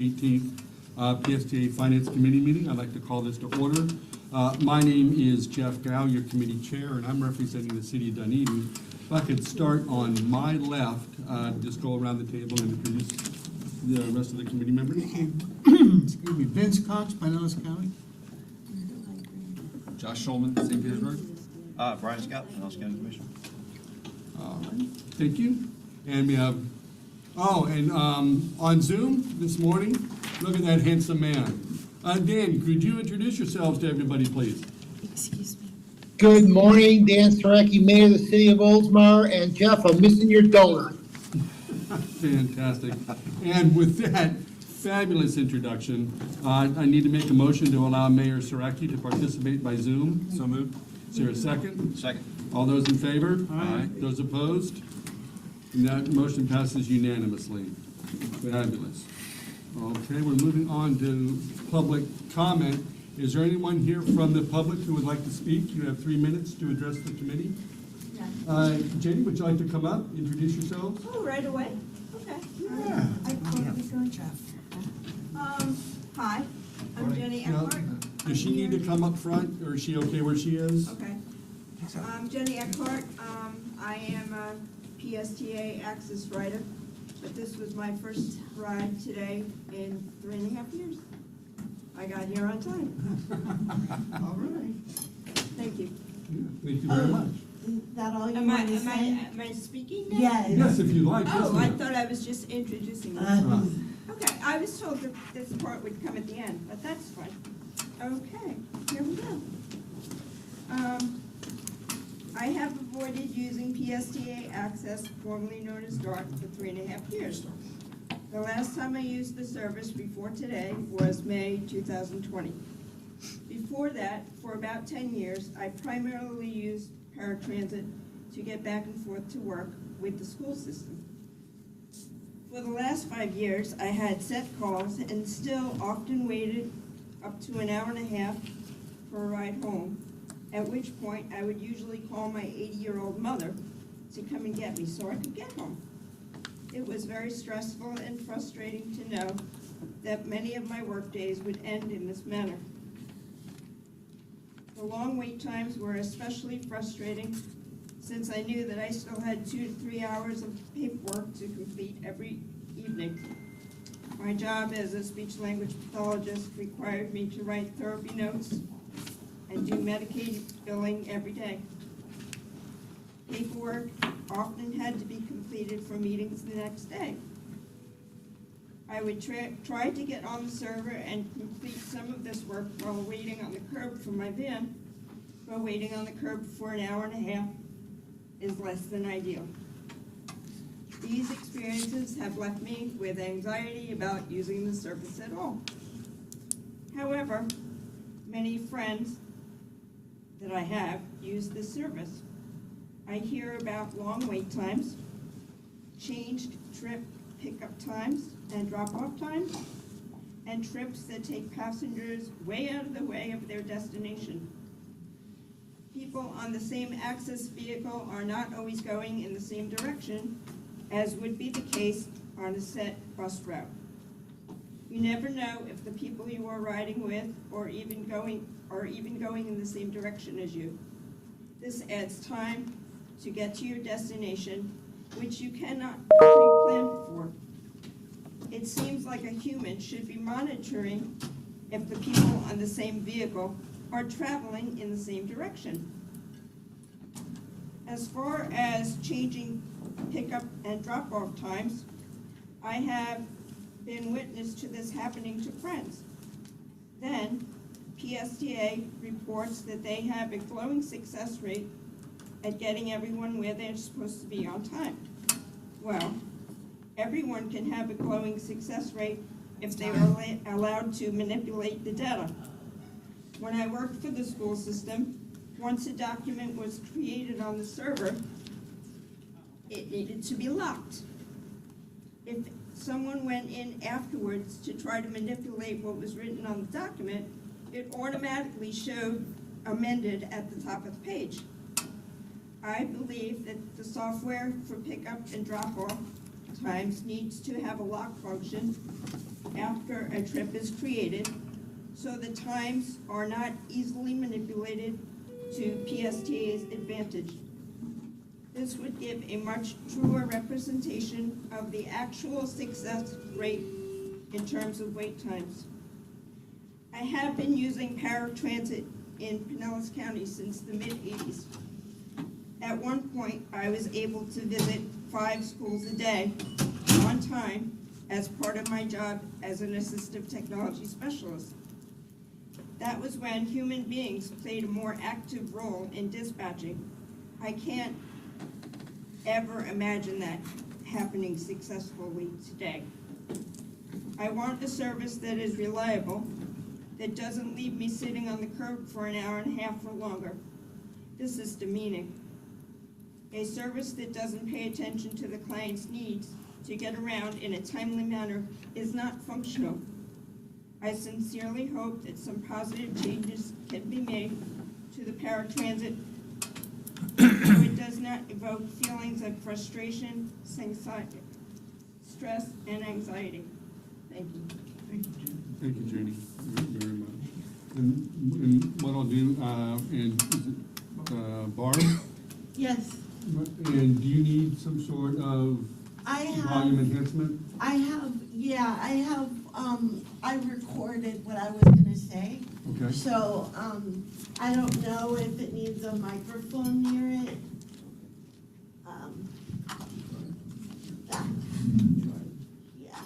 18th PSTA Finance Committee meeting. I'd like to call this to order. My name is Jeff Gow, your committee chair, and I'm representing the city of Dunedin. If I could start on my left, just go around the table and introduce the rest of the committee members. Excuse me, Vince Cox, Pinellas County. Josh Schulman, St. Petersburg. Brian Scott, Pinellas County Commission. All right, thank you. And we have, on Zoom this morning, look at that handsome man. Dan, could you introduce yourselves to everybody, please? Excuse me. Good morning, Dan Saraki, Mayor of the City of Oldsmar, and Jeff, I'm missing your donut. Fantastic. And with that fabulous introduction, I need to make a motion to allow Mayor Saraki to participate by Zoom. So moved. Is there a second? Second. All those in favor? Aye. Those opposed? And that motion passes unanimously. Fabulous. Okay, we're moving on to public comment. Is there anyone here from the public who would like to speak? You have 3 minutes to address the committee. Jenny, would you like to come up, introduce yourselves? Oh, right away? Okay. Yeah. I thought we go, Jeff. Hi, I'm Jenny Now, Eckhart. does she need to come up front, or is she okay where she is? Okay. I'm Jenny Eckhart. I am a PSTA Access Writer, but this was my first ride today in 3.5 years. I got here on time. All right. Thank you. Yeah, thank you very much. Is that all you Am I, want to am I, say? am I speaking now? Yeah. Yes, if you'd like. Yes, Oh, I ma'am. thought I was just introducing myself. Uh, Okay, I was told that this part would come at the end, but that's fine. Okay, here we go. I have avoided using PSTA Access, formerly known as DART, for 3.5 years. The last time I used the service before today was May 2020. Before that, for about 10 years, I primarily used paratransit to get back and forth to work with the school system. For the last 5 years, I had set calls and still often waited up to an hour and a half for a ride home, at which point I would usually call my 80-year-old mother to come and get me so I could get home. It was very stressful and frustrating to know that many of my work days would end in this manner. The long wait times were especially frustrating since I knew that I still had 2 to 3 hours of paperwork to complete every evening. My job as a speech-language pathologist required me to write therapy notes and do Medicaid billing every day. Paperwork often had to be completed for meetings the next day. I would try to get on the server and complete some of this work while waiting on the curb for my van, but waiting on the curb for an hour and a half is less than ideal. These experiences have left me with anxiety about using the service at all. However, many friends that I have use this service. I hear about long wait times, changed trip pickup times and drop-off times, and trips that take passengers way out of the way of their destination. People on the same access vehicle are not always going in the same direction, as would be the case on a set bus route. You never know if the people you are riding with are even going in the same direction as you. This adds time to get to your destination, which you cannot pre-plan for. It seems like a human should be monitoring if the people on the same vehicle are traveling in the same direction. As far as changing pickup and drop-off times, I have been witness to this happening to friends. Then, PSTA reports that they have a glowing success rate at getting everyone where they're supposed to be on time. Well, everyone can have a glowing success rate if they are allowed to manipulate the data. When I worked for the school system, once a document was created on the server, it needed to be locked. If someone went in afterwards to try to manipulate what was written on the document, it automatically showed amended at the top of the page. I believe that the software for pickup and drop-off times needs to have a lock function after a trip is created, so the times are not easily manipulated to PSTA's advantage. This would give a much truer representation of the actual success rate in terms of wait times. I have been using paratransit in Pinellas County since the mid-'80s. At one point, I was able to visit 5 schools a day on time as part of my job as an assistive technology specialist. That was when human beings played a more active role in dispatching. I can't ever imagine that happening successfully today. I want a service that is reliable, that doesn't leave me sitting on the curb for an hour and a half or longer. This is demeaning. A service that doesn't pay attention to the client's needs to get around in a timely manner is not functional. I sincerely hope that some positive changes can be made to the paratransit so it does not evoke feelings of frustration, stress, and anxiety. Thank you. Thank you, Jim. Thank you, Jenny, very much. And what I'll do, and is it Barb? Yes, And do you need some sort of volume enhancement? I recorded what I was gonna say. Okay. So, I don't know if it needs a microphone near it. That, yeah.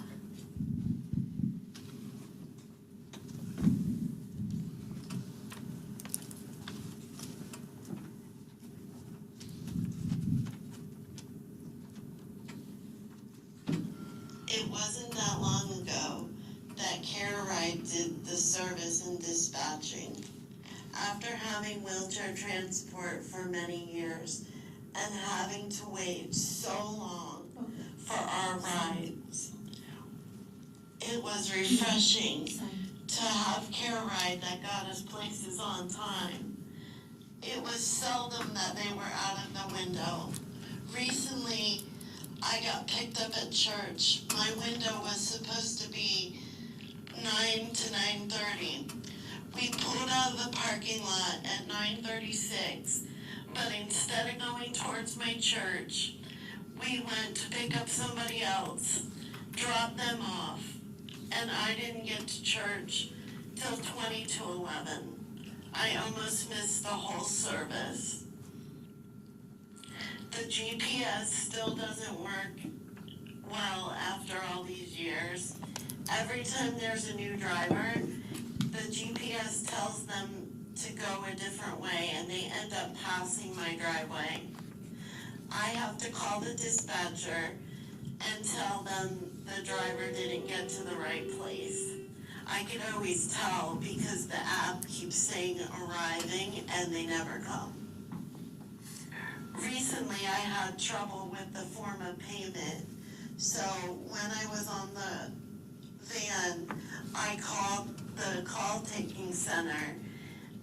It wasn't that long ago that CareRide did the service in dispatching. After having wheelchair transport for many years and having to wait so long for our rides, it was refreshing to have CareRide that got us places on time. It was seldom that they were out of the window. Recently, I got picked up at church. My window was supposed to be 9 to 9:30. We pulled out of the parking lot at 9:36, but instead of going towards my church, we went to pick up somebody else, dropped them off, and I didn't get to church till 20 to 11. I almost missed the whole service. The GPS still doesn't work well after all these years. Every time there's a new driver, the GPS tells them to go a different way and they end up passing my driveway. I have to call the dispatcher and tell them the driver didn't get to the right place. I can always tell because the app keeps saying arriving and they never come. Recently, I had trouble with the form of payment, so when I was on the van, I called the call-taking center.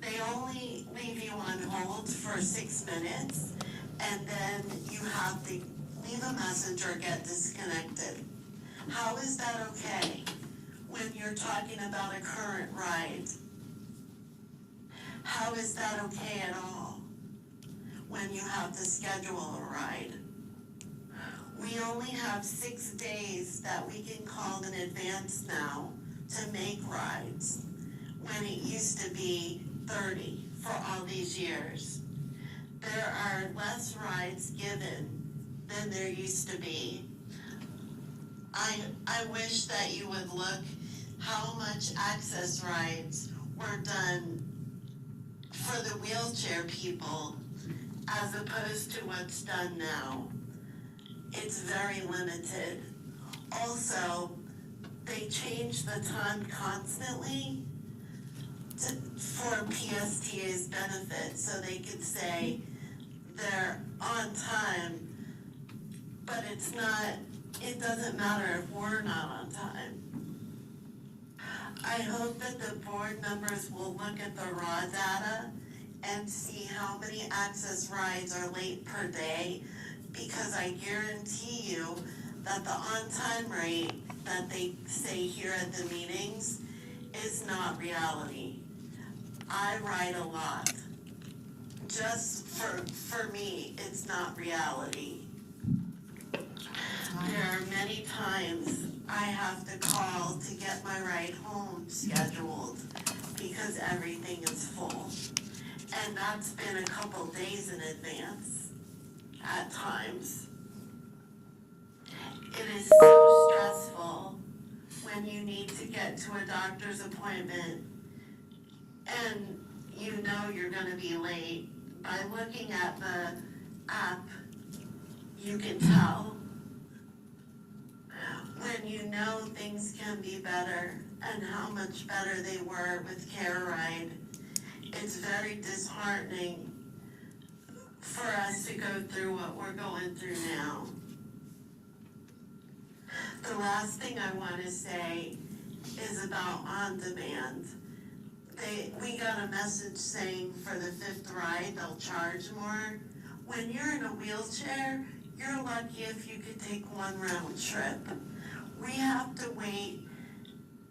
They only leave you on hold for 6 minutes, and then you have to leave a message or get disconnected. How is that okay when you're talking about a current ride? How is that okay at all when you have to schedule a ride? We only have 6 days that we can call in advance now to make rides, when it used to be 30 for all these years. There are less rides given than there used to be. I wish that you would look how much access rides were done for the wheelchair people as opposed to what's done now. It's very limited. Also, they change the time constantly for PSTA's benefit, so they could say they're on time, but it's not, it doesn't matter if we're not on time. I hope that the board members will look at the raw data and see how many access rides are late per day, because I guarantee you that the on-time rate that they say here at the meetings is not reality. I ride a lot. Just for me, it's not reality. There are many times I have to call to get my ride home scheduled because everything is full. And that's been a couple days in advance at times. It is so stressful when you need to get to a doctor's appointment and you know you're gonna be late. By looking at the app, you can tell. When you know things can be better and how much better they were with CareRide, it's very disheartening for us to go through what we're going through now. The last thing I want to say is about On Demand. We got a message saying for the 5th ride, they'll charge more. When you're in a wheelchair, you're lucky if you could take one round trip. We have to wait,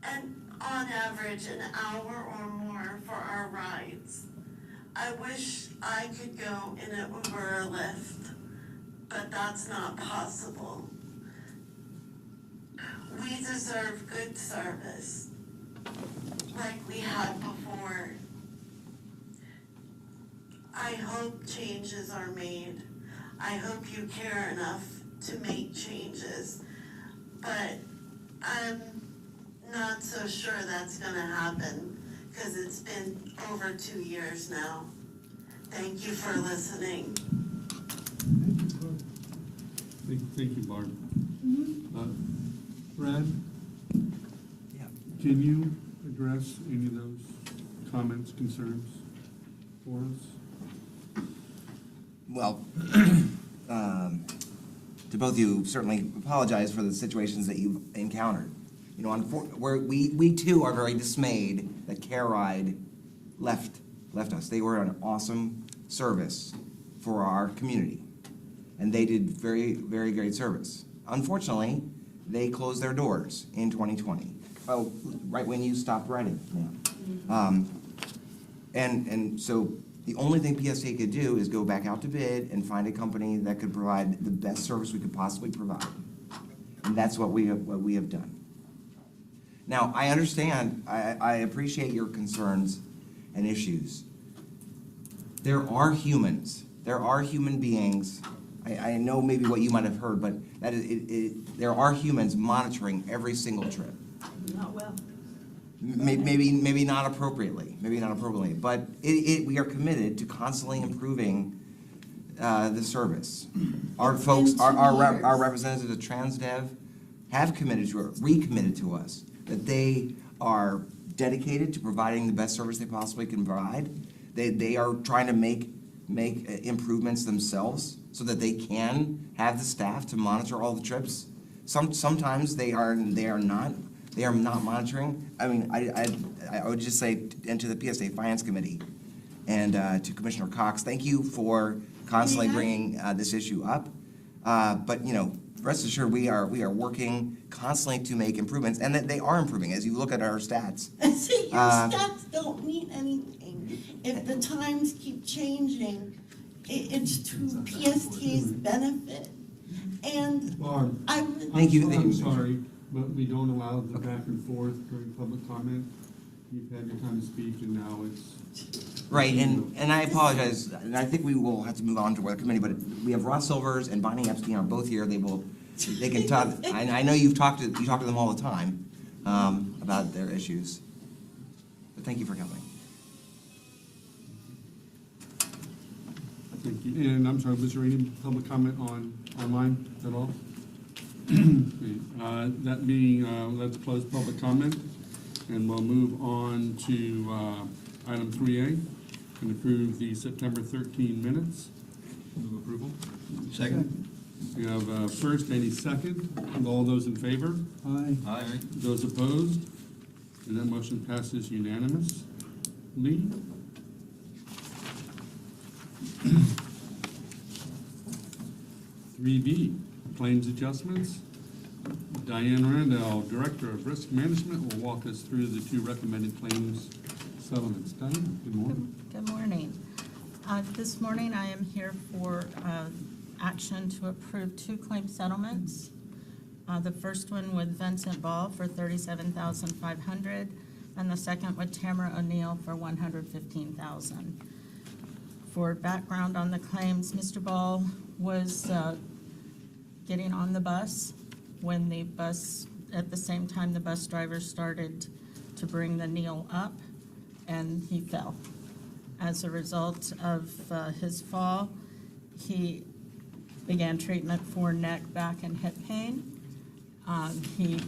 and on average, an hour or more for our rides. I wish I could go in an Uber or Lyft, but that's not possible. We deserve good service, like we had before. I hope changes are made. I hope you care enough to make changes, but I'm not so sure that's gonna happen, because it's been over 2 years now. Thank you for listening. Thank you, Barb. Brad, Yeah. can you address any of those comments, concerns for us? Well, to both of you, certainly apologize for the situations that you've encountered. You know, we too are very dismayed that CareRide left us. They were an awesome service for our community, and they did very, very great service. Unfortunately, they closed their doors in 2020. Oh, right when you stopped riding. Yeah. And so the only thing PSA could do is go back out to bid and find a company that could provide the best service we could possibly provide. And that's what we have done. Now, I understand, I appreciate your concerns and issues. There are humans, there are human beings. I know maybe what you might have heard, but that there are humans monitoring every single trip. Not well. Maybe not appropriately, but we are committed to constantly improving the service. Our folks, our representatives of TransDev have recommitted to us that they are dedicated to providing the best service they possibly can provide. They are trying to make improvements themselves so that they can have the staff to monitor all the trips. Sometimes they are not monitoring. I mean, I would just say, and to the PSA Finance Committee and to Commissioner Cox, thank you for constantly bringing this issue up. But you know, rest assured, we are working constantly to make improvements, and that they are improving as you look at our stats. See, your stats don't mean anything. If the times keep changing, it's to PSTA's benefit. And Barb, I would. Thank you. I'm sorry, but we don't allow the back and forth during public comment. You've had your time to speak, and now it's... Right, and I apologize, and I think we will have to move on to our committee, but we have Ross Silvers and Bonnie Epstein are both here. They can talk. I know you talk to them all the time about their issues. But thank you for coming. Thank you. And I'm sorry, was there any public comment online at all? Okay, that being, let's close public comment, and we'll move on to item 3A, and approve the September 13 minutes. Move approval. Second? We have first, any second? All those in favor? Aye. Aye. Those opposed? And that motion passes unanimously. 3B, claims adjustments. Diane Randall, Director of Risk Management, will walk us through the two recommended claims settlements. Diane, good morning. Good morning. This morning, I am here for action to approve two claim settlements. The first one with Vincent Ball for $37,500, and the second with Tamara O'Neill for $115,000. For background on the claims, Mr. Ball was getting on the bus when the bus, at the same time, the bus driver started to bring the Neil up, and he fell. As a result of his fall, he began treatment for neck, back, and hip pain. He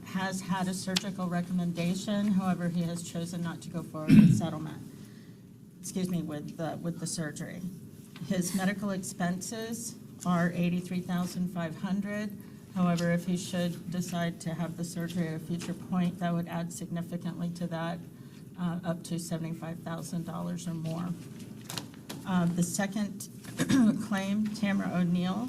has had a surgical recommendation, however, he has chosen not to go forward with settlement. With the surgery. His medical expenses are $83,500. However, if he should decide to have the surgery at a future point, that would add significantly to that, up to $75,000 or more. The second claim, Tamara O'Neill,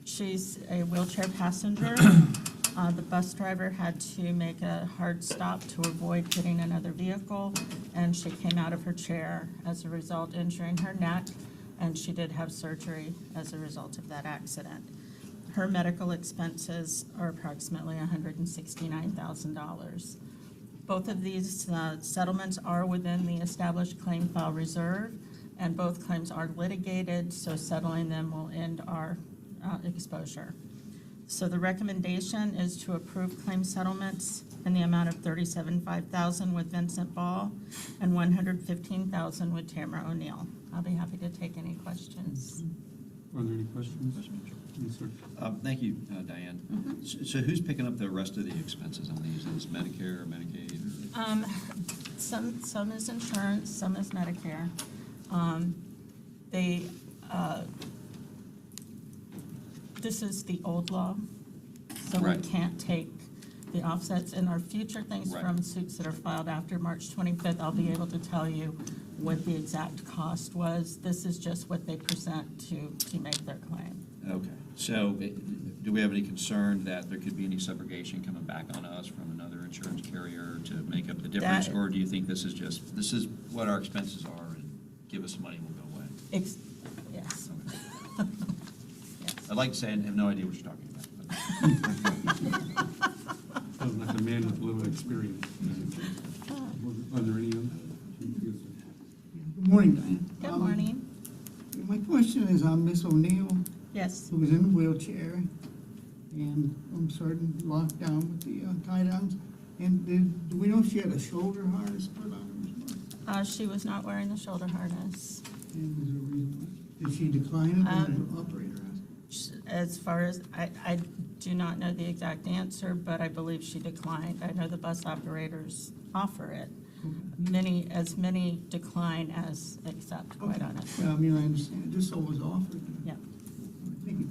she's a wheelchair passenger. The bus driver had to make a hard stop to avoid hitting another vehicle, and she came out of her chair, as a result injuring her neck, and she did have surgery as a result of that accident. Her medical expenses are approximately $169,000. Both of these settlements are within the established claim file reserve, and both claims are litigated, so settling them will end our exposure. So the recommendation is to approve claim settlements in the amount of $37,500 with Vincent Ball and $115,000 with Tamara O'Neill. I'll be happy to take any questions. Are there any questions? Yes, sir. Thank you, Diane. So who's picking up the rest of the expenses on these? Is it Medicare or Medicaid? Some is insurance, some is Medicare. This is the old law, so we Right. can't take the offsets. In our future things Right. from suits that are filed after March 25th, I'll be able to tell you what the exact cost was. This is just what they present to make their claim. Okay. So do we have any concern that there could be any subrogation coming back on us from another insurance carrier to make up the difference? That- Or do you think this is what our expenses are, and give us some money, we'll go away? Yes. Okay. I'd like to say I have no idea what you're talking about. Sounds like a man with little experience. Are there any other? Good morning, Diane. Good morning. My question is on Miss O'Neill, Yes. who was in a wheelchair, and I'm certain locked down with the tie downs. And do we know if she had a shoulder harness put on her? She was not wearing the shoulder harness. And was there a reason why? Did she decline it, or did the operator ask? As far as, I do not know the exact answer, but I believe she declined. I know the bus operators offer it. As many decline as accept, quite honestly. Yeah, I mean, I understand, just so it was offered. Yeah. Thank you.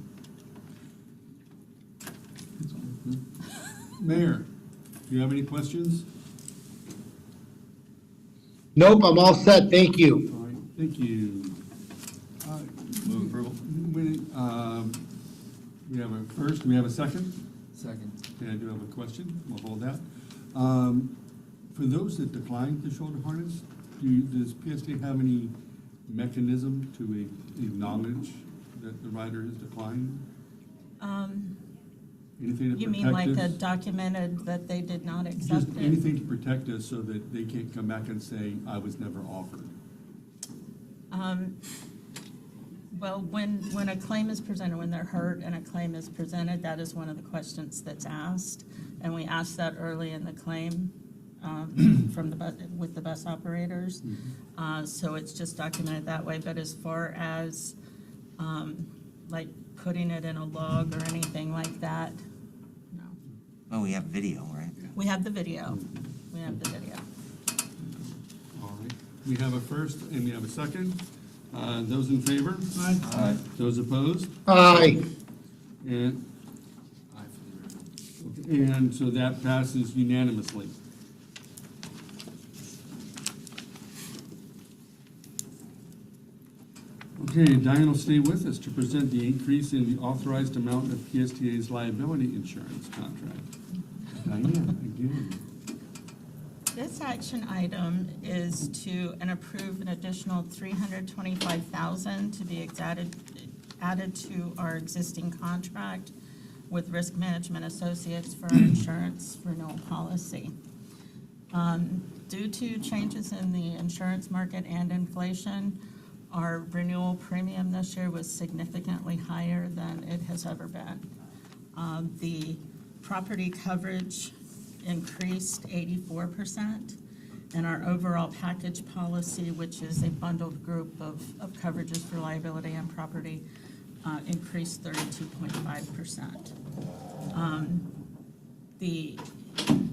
That's all. Mayor, do you have any questions? Nope, I'm all set, thank you. All right, thank you. Move approval? We have a first, we have a second? Second. Okay, I do have a question, we'll hold that. For those that decline the shoulder harness, does PSTA have any mechanism to acknowledge that the rider has declined? Anything to You protect mean like a us? documented that they did not accept Just it? anything to protect us so that they can't come back and say, I was never offered. Well, when a claim is presented, when they're hurt and a claim is presented, that is one of the questions that's asked. And we asked that early in the claim with the bus operators. So it's just documented that way. But as far as like putting it in a log or anything like that, no. Oh, we have video, right? We have the video. We have the video. All right, we have a first and we have a second. Those in favor? Aye. Those opposed? Aye. And, and so that passes unanimously. Okay, Diane will stay with us to present the increase in the authorized amount of PSTA's liability insurance contract. Diane, again. This action item is to approve an additional $325,000 to be added to our existing contract with Risk Management Associates for our insurance renewal policy. Due to changes in the insurance market and inflation, our renewal premium this year was significantly higher than it has ever been. The property coverage increased 84%, and our overall package policy, which is a bundled group of coverages for liability and property, increased 32.5%.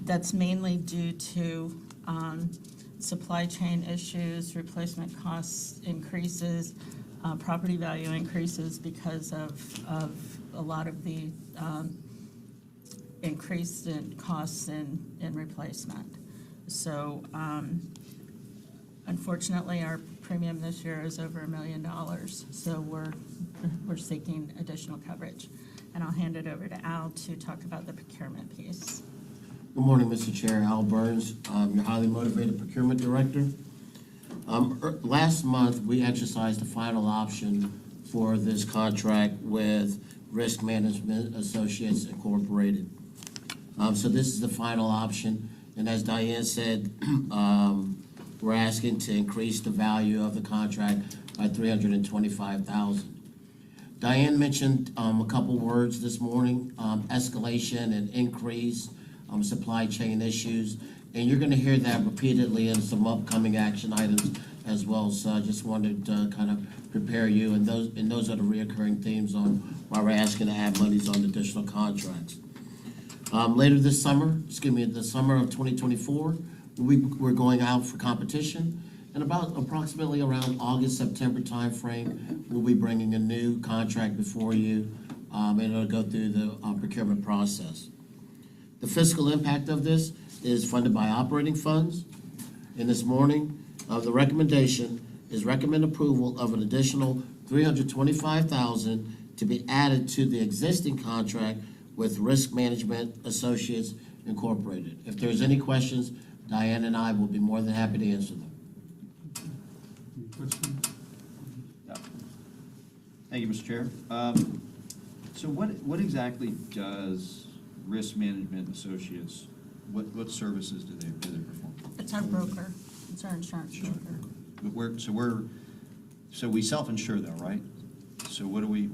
That's mainly due to supply chain issues, replacement costs increases, property value increases because of a lot of the increase in costs in replacement. So unfortunately, our premium this year is over $1 million, so we're seeking additional coverage. And I'll hand it over to Al to talk about the procurement piece. Good morning, Mr. Chair. Al Burns, your highly motivated procurement director. Last month, we exercised the final option for this contract with Risk Management Associates Incorporated. So this is the final option, and as Diane said, we're asking to increase the value of the contract by $325,000. Diane mentioned a couple words this morning, escalation and increase, supply chain issues, and you're going to hear that repeatedly in some upcoming action items as well. So I just wanted to kind of prepare you, and those are the reoccurring themes on why we're asking to add monies on additional contracts. Later this summer, the summer of 2024, we're going out for competition, and approximately around August, September timeframe, we'll be bringing a new contract before you, and it'll go through the procurement process. The fiscal impact of this is funded by operating funds. And this morning, the recommendation is recommend approval of an additional $325,000 to be added to the existing contract with Risk Management Associates Incorporated. If there's any questions, Diane and I will be more than happy to answer them. Any questions? Yeah. Thank you, Mr. Chair. So what exactly does Risk Management Associates, what services do they perform? It's our broker. It's our insurance broker. So we self-insure though, right? So what do we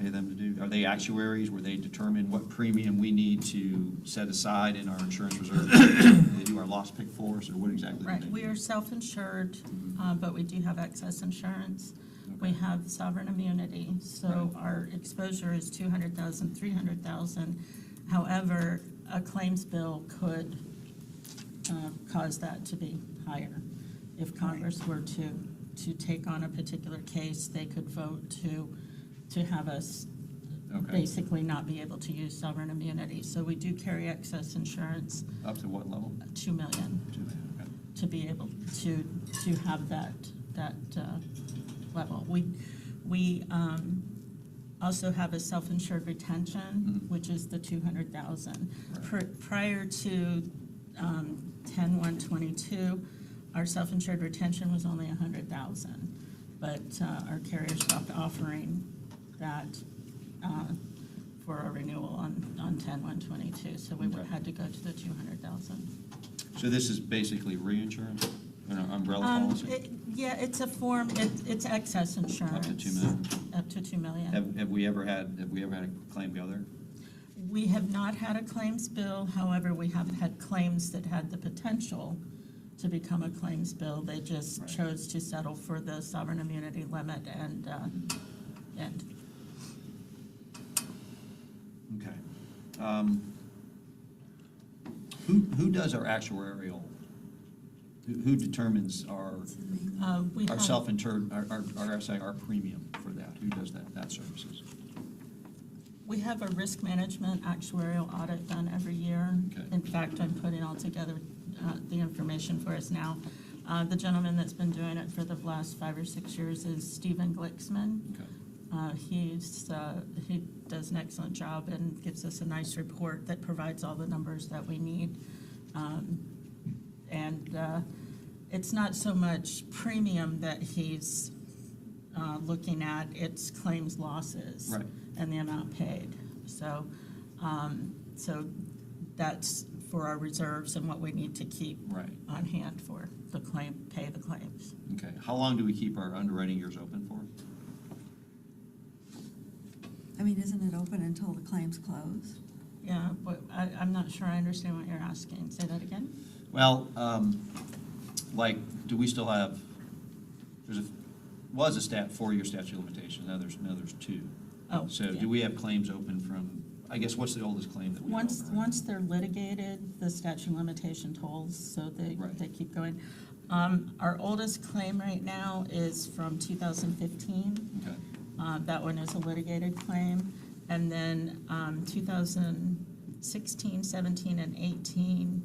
pay them to do? Are they actuaries where they determine what premium we need to set aside in our insurance reserve? They do our loss pick for us, or what exactly? Right, we are self-insured, but we do have excess insurance. We have sovereign immunity, so our exposure is $200,000, $300,000. However, a claims bill could cause that to be higher. If Congress were to take on a particular case, they could vote to have us basically not be able to use sovereign immunity. So we do carry excess insurance. Up to what level? $2 million. $2 million, okay. To be able to have that level. We also have a self-insured retention, which is the $200,000. Right. Prior to 10/1/22, our self-insured retention was only $100,000, but our carrier stopped offering that for a renewal on 10/1/22, so we had to go to the $200,000. So this is basically reinsurance, an umbrella policy? Yeah, it's a form. It's excess insurance. Up to $2 million. Up to $2 million. Have we ever had a claim go there? We have not had a claims bill. However, we have had claims that had the potential to become a claims bill. They just chose to settle for the sovereign immunity limit and end. Okay. Who does our actuarial? Who determines our self-insured, our premium for that? Who does that services? We have a risk management actuarial audit done every year. Okay. In fact, I'm putting all together the information for us now. The gentleman that's been doing it for the last 5 or 6 years is Stephen Glicksman. Okay. He does an excellent job and gives us a nice report that provides all the numbers that we need. It's not so much premium that he's looking at, it's claims losses. Right. And the amount paid. So that's for our reserves and what we need to keep Right. on hand for the pay the claims. Okay. How long do we keep our underwriting years open for? I mean, isn't it open until the claims close? Yeah, but I'm not sure I understand what you're asking. Say that again? Well, like, do we still have, was a 4-year statute of limitations, now there's 2. Oh, So yeah. do we have claims open from, I guess, what's the oldest claim that we have Once, open right once they're litigated, the statute of limitation tolls, so Right. they keep going. Our oldest claim right now is from 2015. now? Okay. That one is a litigated claim. And then 2016, 17, and 18,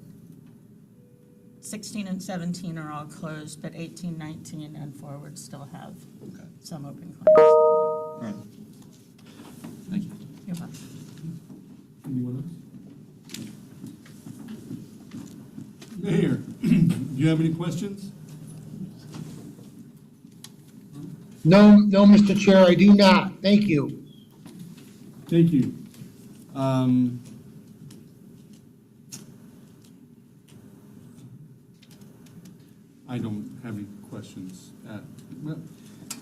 16 and 17 are all closed, but 18, 19, and forward still have Okay. some open claims. All right. Thank you. You're welcome. Anyone else? Mayor, do you have any questions? No, Mr. Chair, I do not. Thank you. Thank you. I don't have any questions. Well,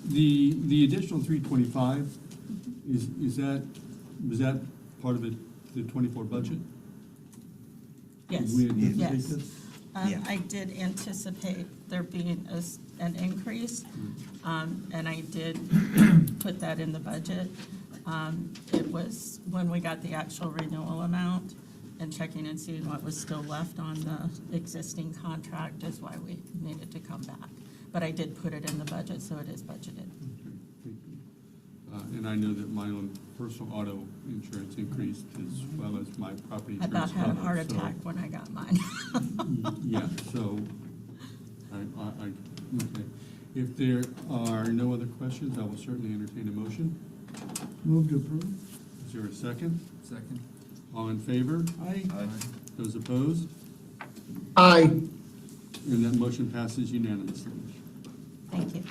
the additional 325, was that part of the 24 budget? Yes, Did we anticipate yes. this? Yeah. I did anticipate there being an increase, and I did put that in the budget. It was when we got the actual renewal amount and checking and seeing what was still left on the existing contract is why we needed to come back. But I did put it in the budget, so it is budgeted. Okay, thank you. And I know that my own personal auto insurance increased as well as my property I insurance. about had a cover, heart so- attack when I got mine. Yeah, so, okay. If there are no other questions, I will certainly entertain a motion. Move to approve. Is there a second? Second. All in favor? Aye. Those opposed? Aye. And that motion passes unanimously. Thank you.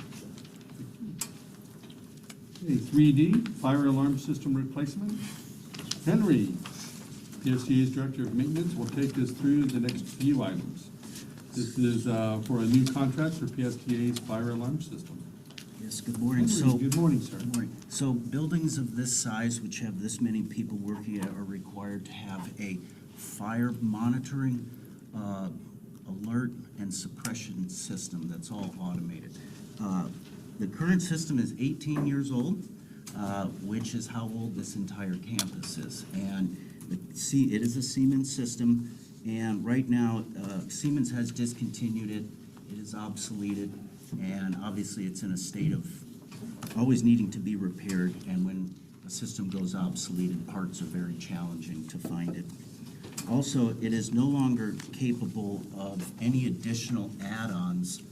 Okay, 3D, fire alarm system replacement. Henry, PSTA's Director of Maintenance, will take us through the next few items. This is for a new contract for PSTA's fire alarm system. Yes, good morning. Henry, So, good morning, sir. good morning. So buildings of this size, which have this many people working at, are required to have a fire monitoring, alert, and suppression system that's all automated. The current system is 18 years old, which is how old this entire campus is. And it is a Siemens system, and right now, Siemens has discontinued it. It is obsoleted, and obviously it's in a state of always needing to be repaired, and when a system goes obsoleted, parts are very challenging to find it. Also, it is no longer capable of any additional add-ons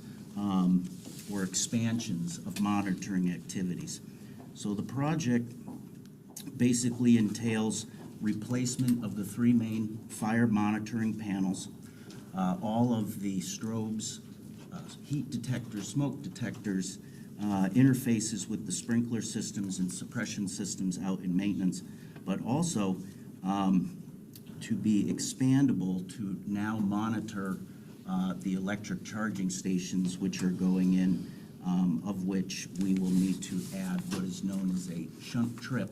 or expansions of monitoring activities. So the project basically entails replacement of the 3 main fire monitoring panels, all of the strobes, heat detectors, smoke detectors, interfaces with the sprinkler systems and suppression systems out in maintenance, but also to be expandable to now monitor the electric charging stations which are going in, of which we will need to add what is known as a shunt trip,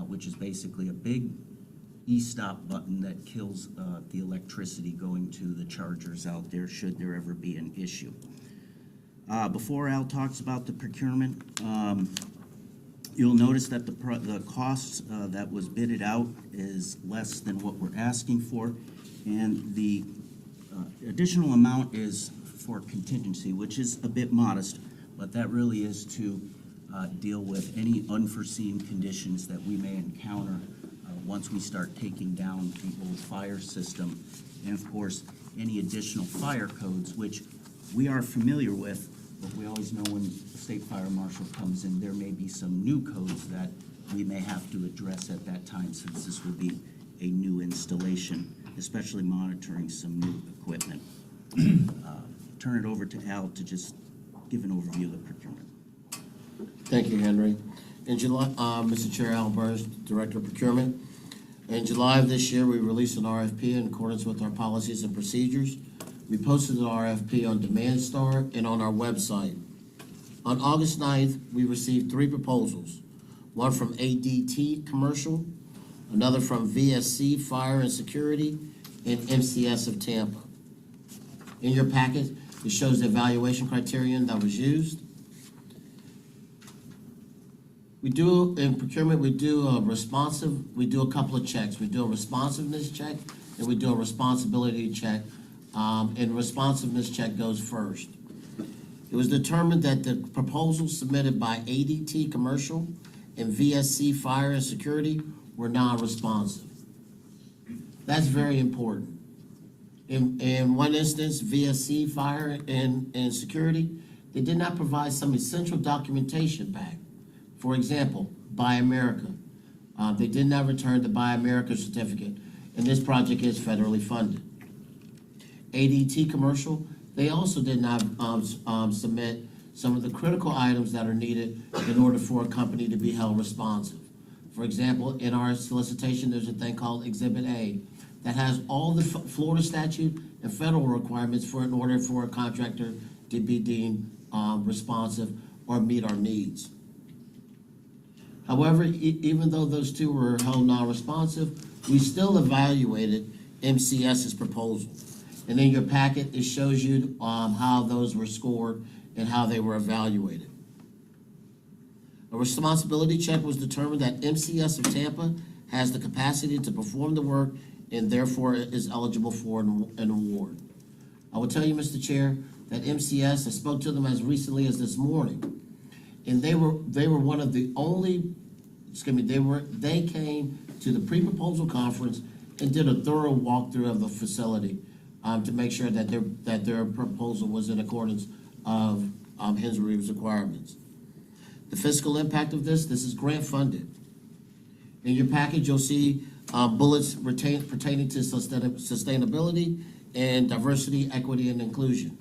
which is basically a big e-stop button that kills the electricity going to the chargers out there should there ever be an issue. Before Al talks about the procurement, you'll notice that the cost that was bidded out is less than what we're asking for, and the additional amount is for contingency, which is a bit modest, but that really is to deal with any unforeseen conditions that we may encounter once we start taking down the old fire system, and of course, any additional fire codes, which we are familiar with, but we always know when the state fire marshal comes in, there may be some new codes that we may have to address at that time, since this will be a new installation, especially monitoring some new equipment. Turn it over to Al to just give an overview of the procurement. Thank you, Henry. In July, Mr. Chair, Al Burns, Director of Procurement. In July of this year, we released an RFP in accordance with our policies and procedures. We posted the RFP on DemandStar and on our website. On August 9th, we received 3 proposals, one from ADT Commercial, another from VSC Fire and Security, and MCS of Tampa. In your packet, it shows the evaluation criterion that was used. We do, in procurement, we do a couple of checks. We do a responsiveness check, and we do a responsibility check. And responsiveness check goes first. It was determined that the proposals submitted by ADT Commercial and VSC Fire and Security were non-responsive. That's very important. In one instance, VSC Fire and Security, they did not provide some essential documentation back. For example, Buy America. They did not return the Buy America certificate, and this project is federally funded. ADT Commercial, they also did not submit some of the critical items that are needed in order for a company to be held responsive. For example, in our solicitation, there's a thing called Exhibit A that has all the Florida statute and federal requirements in order for a contractor to be deemed responsive or meet our needs. However, even though those 2 were held non-responsive, we still evaluated MCS's proposal. And in your packet, it shows you how those were scored and how they were evaluated. A responsibility check was determined that MCS of Tampa has the capacity to perform the work and therefore is eligible for an award. I will tell you, Mr. Chair, that MCS, I spoke to them as recently as this morning, and they were one of the only, they came to the pre-proposal conference and did a thorough walkthrough of the facility to make sure that their proposal was in accordance of Henry's requirements. The fiscal impact of this is grant funded. In your package, you'll see bullets pertaining to sustainability and diversity, equity, and inclusion.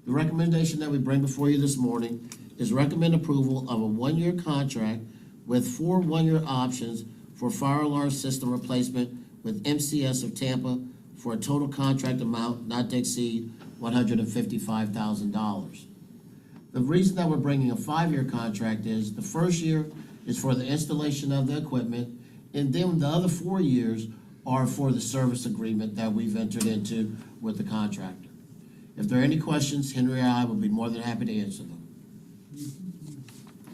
The recommendation that we bring before you this morning is recommend approval of a 1-year contract with 4 1-year options for fire alarm system replacement with MCS of Tampa for a total contract amount not to exceed $155,000. The reason that we're bringing a 5-year contract is the first year is for the installation of the equipment, and then the other 4 years are for the service agreement that we've entered into with the contractor. If there are any questions, Henry and I will be more than happy to answer them.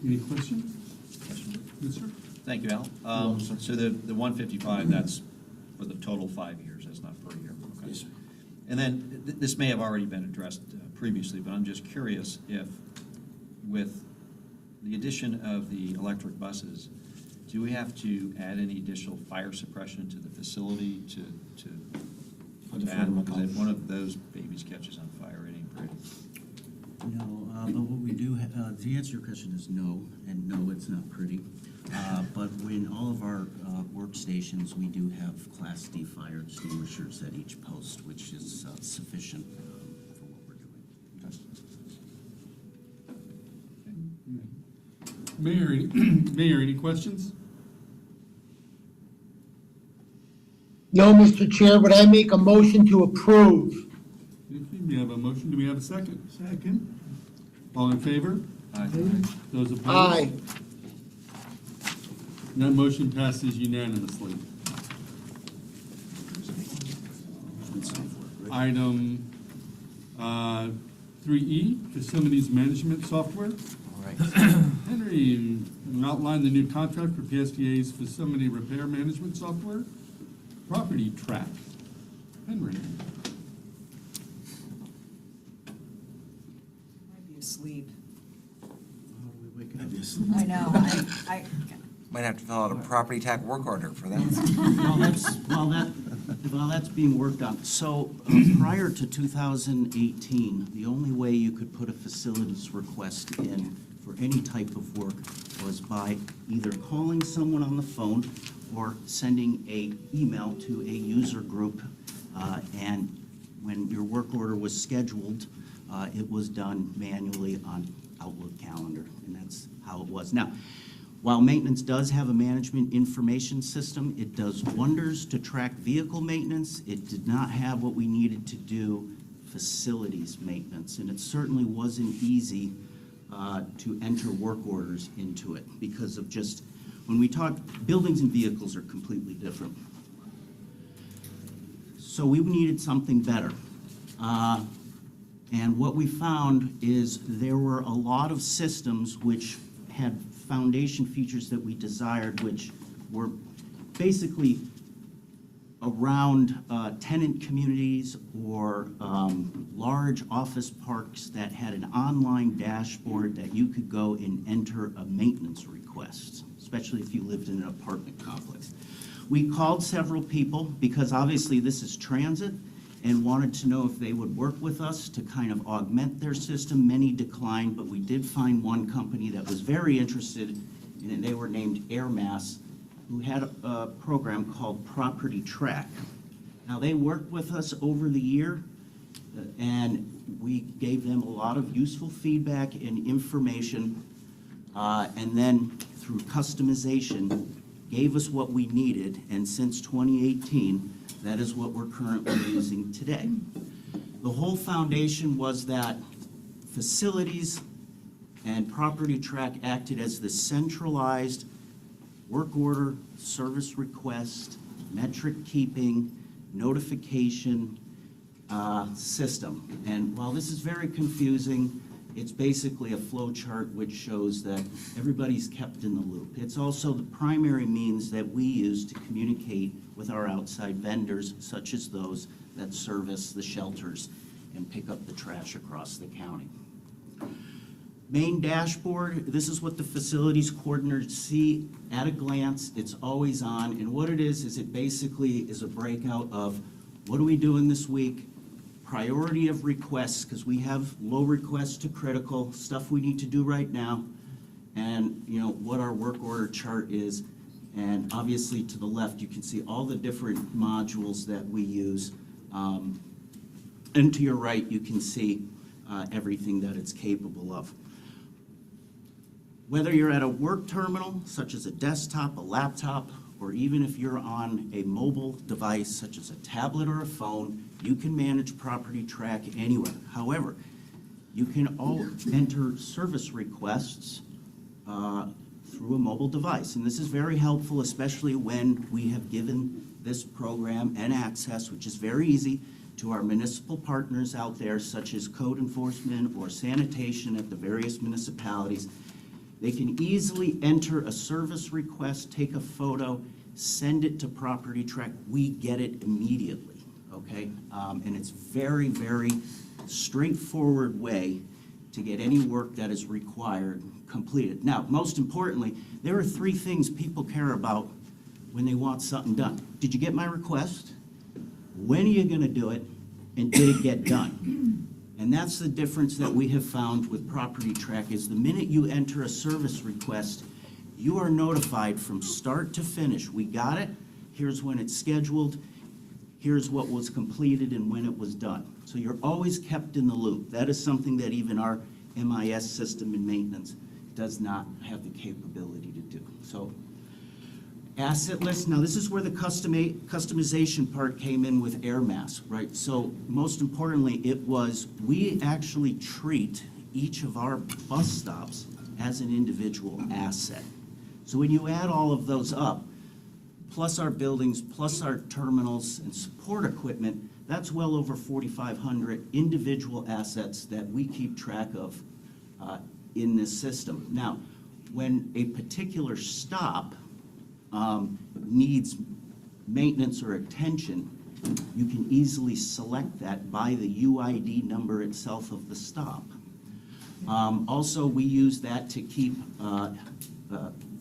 Any questions? Yes, sir. Thank you, Al. So the 155, that's for the total 5 years, that's not per year. Okay. Yes, sir. And then, this may have already been addressed previously, but I'm just curious if, with the addition of the electric buses, do we have to add any additional fire suppression to the facility to add? Because if one of those babies catches on fire, it ain't pretty. No, but what we do, the answer to your question is no, and no, it's not pretty. But in all of our workstations, we do have Class D fire extinguishers at each post, which is sufficient for what we're doing. Mayor, any questions? No, Mr. Chair, but I make a motion to approve. We have a motion. Do we have a second? Second. All in favor? Aye. Those opposed? Aye. And that motion passes unanimously. Item 3E, Facilities Management Software. All right. Henry, outline the new contract for PSTA's Facility Repair Management Software. Property Track. Henry. Might be asleep. Obviously. I know, I Might have to fill out a property tax work order for that. Well, that's being worked on. So prior to 2018, the only way you could put a facilities request in for any type of work was by either calling someone on the phone or sending a email to a user group. And when your work order was scheduled, it was done manually on Outlook calendar, and that's how it was. Now, while maintenance does have a management information system, it does wonders to track vehicle maintenance. It did not have what we needed to do facilities maintenance, and it certainly wasn't easy to enter work orders into it because of just, when we talk, buildings and vehicles are completely different. So we needed something better. And what we found is there were a lot of systems which had foundation features that we desired, which were basically around tenant communities or large office parks that had an online dashboard that you could go and enter a maintenance request, especially if you lived in an apartment complex. We called several people because obviously this is transit and wanted to know if they would work with us to kind of augment their system. Many declined, but we did find one company that was very interested, and they were named AirMass, who had a program called Property Track. Now, they worked with us over the year, and we gave them a lot of useful feedback and information, and then through customization, gave us what we needed, and since 2018, that is what we're currently using today. The whole foundation was that facilities and Property Track acted as the centralized work order, service request, metric keeping, notification system. And while this is very confusing, it's basically a flow chart which shows that everybody's kept in the loop. It's also the primary means that we use to communicate with our outside vendors, such as those that service the shelters and pick up the trash across the county. Main dashboard, this is what the facilities coordinators see at a glance. It's always on, and what it is it basically is a breakout of what are we doing this week, priority of requests, because we have low requests to critical, stuff we need to do right now, and what our work order chart is. And obviously to the left, you can see all the different modules that we use. And to your right, you can see everything that it's capable of. Whether you're at a work terminal, such as a desktop, a laptop, or even if you're on a mobile device, such as a tablet or a phone, you can manage Property Track anywhere. However, you can all enter service requests through a mobile device. And this is very helpful, especially when we have given this program and access, which is very easy, to our municipal partners out there, such as code enforcement or sanitation at the various municipalities. They can easily enter a service request, take a photo, send it to Property Track. We get it immediately, okay? And it's very, very straightforward way to get any work that is required completed. Now, most importantly, there are three things people care about when they want something done. Did you get my request? When are you gonna do it? And did it get done? And that's the difference that we have found with Property Track is the minute you enter a service request, you are notified from start to finish. We got it, here's when it's scheduled, here's what was completed and when it was done. So you're always kept in the loop. That is something that even our MIS system in maintenance does not have the capability to do. So asset list, now this is where the customization part came in with AirMass, right? So most importantly, we actually treat each of our bus stops as an individual asset. So when you add all of those up, plus our buildings, plus our terminals and support equipment, that's well over 4,500 individual assets that we keep track of in this system. Now, when a particular stop needs maintenance or attention, you can easily select that by the UID number itself of the stop. Also, we use that to keep,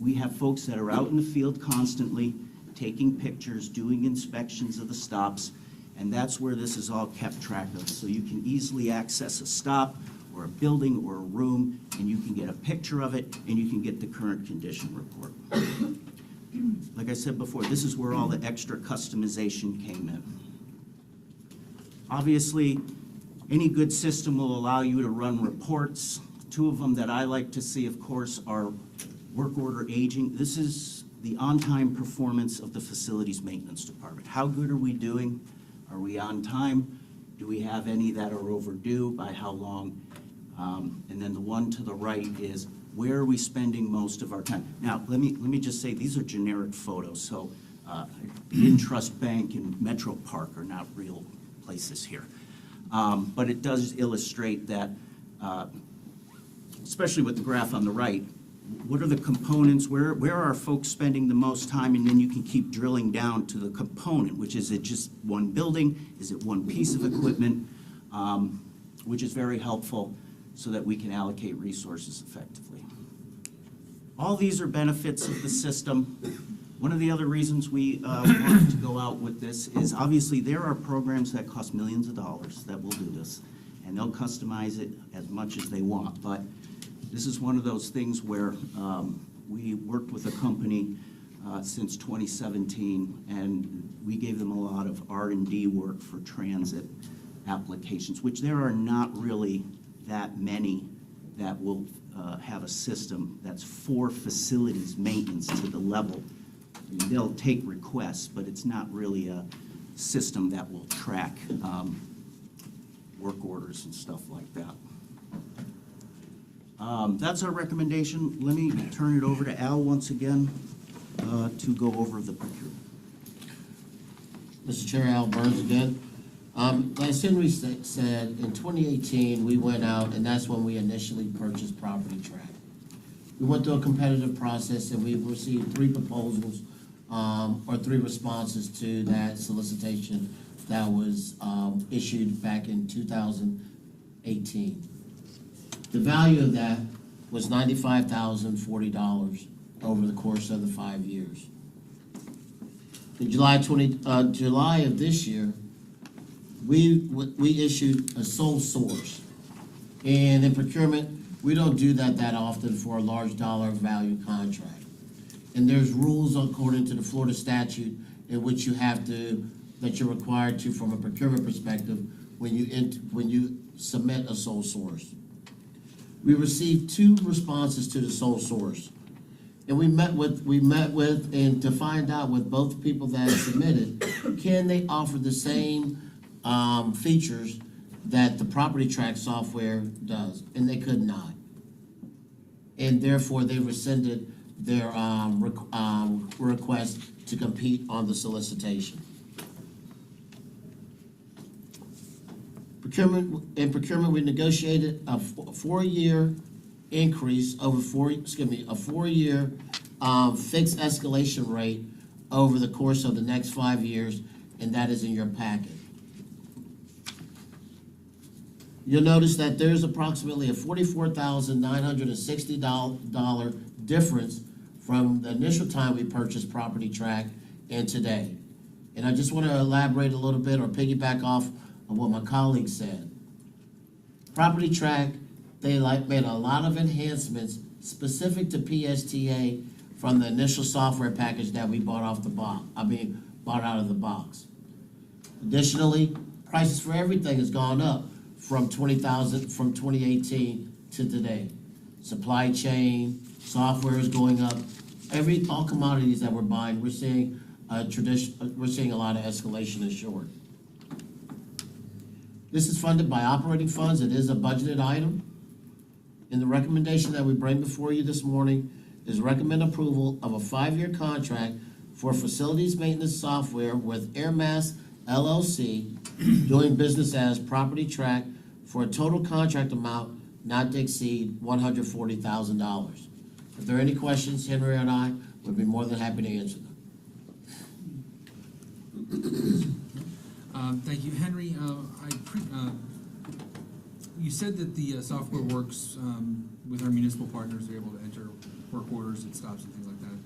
we have folks that are out in the field constantly, taking pictures, doing inspections of the stops, and that's where this is all kept track of. So you can easily access a stop or a building or a room, and you can get a picture of it, and you can get the current condition report. Like I said before, this is where all the extra customization came in. Obviously, any good system will allow you to run reports. Two of them that I like to see, of course, are work order aging. This is the on-time performance of the facilities maintenance department. How good are we doing? Are we on time? Do we have any that are overdue? By how long? And then the one to the right is, where are we spending most of our time? Now, let me just say, these are generic photos, so Intrust Bank and Metro Park are not real places here. But it does illustrate that, especially with the graph on the right, what are the components, where are folks spending the most time, and then you can keep drilling down to the component, which is it just one building, is it one piece of equipment, which is very helpful so that we can allocate resources effectively. All these are benefits of the system. One of the other reasons we wanted to go out with this is obviously there are programs that cost millions of dollars that will do this, and they'll customize it as much as they want, but this is one of those things where we worked with a company since 2017, and we gave them a lot of R&D work for transit applications, which there are not really that many that will have a system that's for facilities maintenance to the level. They'll take requests, but it's not really a system that will track work orders and stuff like that. That's our recommendation. Let me turn it over to Al once again to go over the procurement. Mr. Chair, Al Burns again. As Henry said, in 2018, we went out, and that's when we initially purchased Property Track. We went through a competitive process, and we received 3 proposals, or 3 responses to that solicitation that was issued back in 2018. The value of that was $95,040 over the course of the 5 years. In July of this year, we issued a sole source. And in procurement, we don't do that often for a large dollar value contract. And there's rules according to the Florida statute in which that you're required to, from a procurement perspective, when you submit a sole source. We received 2 responses to the sole source. And we met with, and to find out with both people that submitted, can they offer the same features that the Property Track software does? And they could not. And therefore, they rescinded their request to compete on the solicitation. In procurement, we negotiated a 4-year increase over a 4-year fixed escalation rate over the course of the next 5 years, and that is in your packet. You'll notice that there's approximately a $44,960 difference from the initial time we purchased Property Track and today. And I just want to elaborate a little bit or piggyback off of what my colleague said. Property Track, they made a lot of enhancements specific to PSTA from the initial software package that we bought out of the box. Additionally, prices for everything has gone up from 2018 to today. Supply chain, software is going up. All commodities that we're buying, we're seeing a lot of escalation in short. This is funded by operating funds. It is a budgeted item. And the recommendation that we bring before you this morning is recommend approval of a 5-year contract for facilities maintenance software with Airmass LLC, doing business as Property Track, for a total contract amount not to exceed $140,000. If there are any questions, Henry and I would be more than happy to answer them. Thank you, Henry. You said that the software works with our municipal partners. They're able to enter work orders and stops and things like that.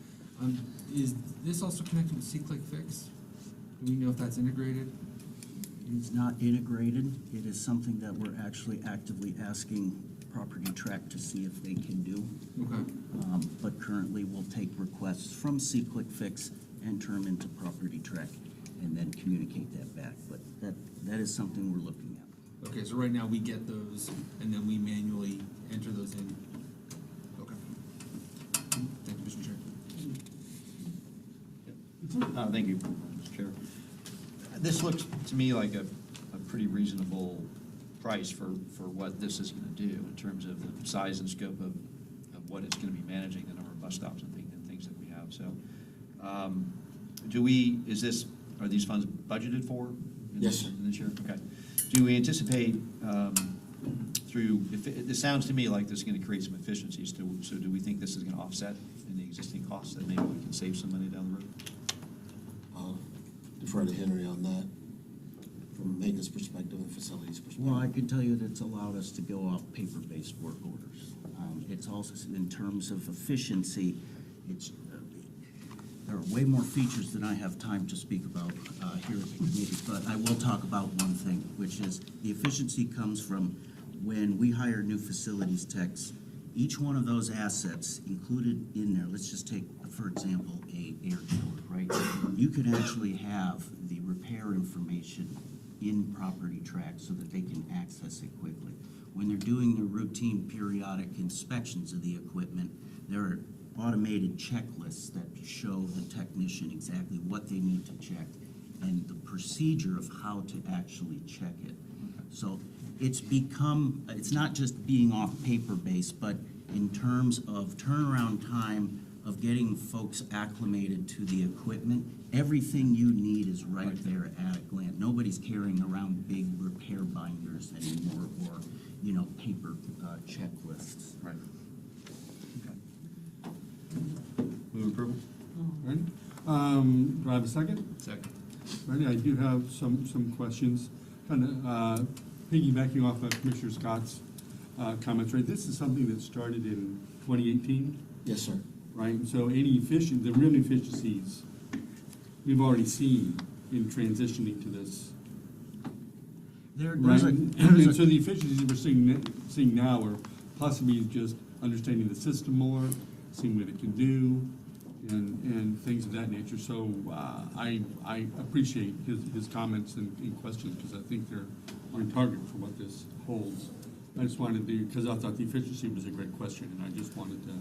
is this also connected with C-Click Fix? Do we know if that's integrated? It's not integrated. It is something that we're actually actively asking Property Track to see if they can do. Okay. But currently, we'll take requests from C-Click Fix, enter them into Property Track, and then communicate that back. But that is something we're looking at. Okay, so right now we get those and then we manually enter those in. Okay. Thank you, Mr. Chair. Thank you, Mr. Chair. This looks to me like a pretty reasonable price for what this is going to do in terms of the size and scope of what it's going to be managing, the number of bus stops and things that we have. So, are these funds budgeted for? Yes, sir. In this year? Okay. Do we anticipate it sounds to me like this is going to create some efficiencies, so do we think this is going to offset any existing costs that maybe we can save some money down the road? I'll defer to Henry on that, from a maintenance perspective and facilities perspective. Well, I can tell you that it's allowed us to go off paper-based work orders. It's also, in terms of efficiency, there are way more features than I have time to speak about here at the committee, but I will talk about one thing, which is the efficiency comes from when we hire new facilities techs. Each one of those assets included in there, let's just take, for example, a air chiller, right? You could actually have the repair information in Property Track so that they can access it quickly. When they're doing their routine periodic inspections of the equipment, there are automated checklists that show the technician exactly what they need to check and the procedure of how to actually check it. So it's not just being off paper based, but in terms of turnaround time of getting folks acclimated to the equipment, everything you need is right there at a glance. Nobody's carrying around big repair binders anymore or, paper checklists. Right. Move approval? Ready? Do I have a second? Second. Ready, I do have some questions, kind of piggybacking off of Commissioner Scott's comments, right? This is something that started in 2018, Yes, sir. right? So the real efficiencies we've already seen in transitioning to this, right? And so the efficiencies we're seeing now are possibly just understanding the system more, seeing what it can do, and things of that nature. So I appreciate his comments and questions, because I think they're on target for what this holds. I just wanted to, because I thought the efficiency was a great question, and I just wanted to.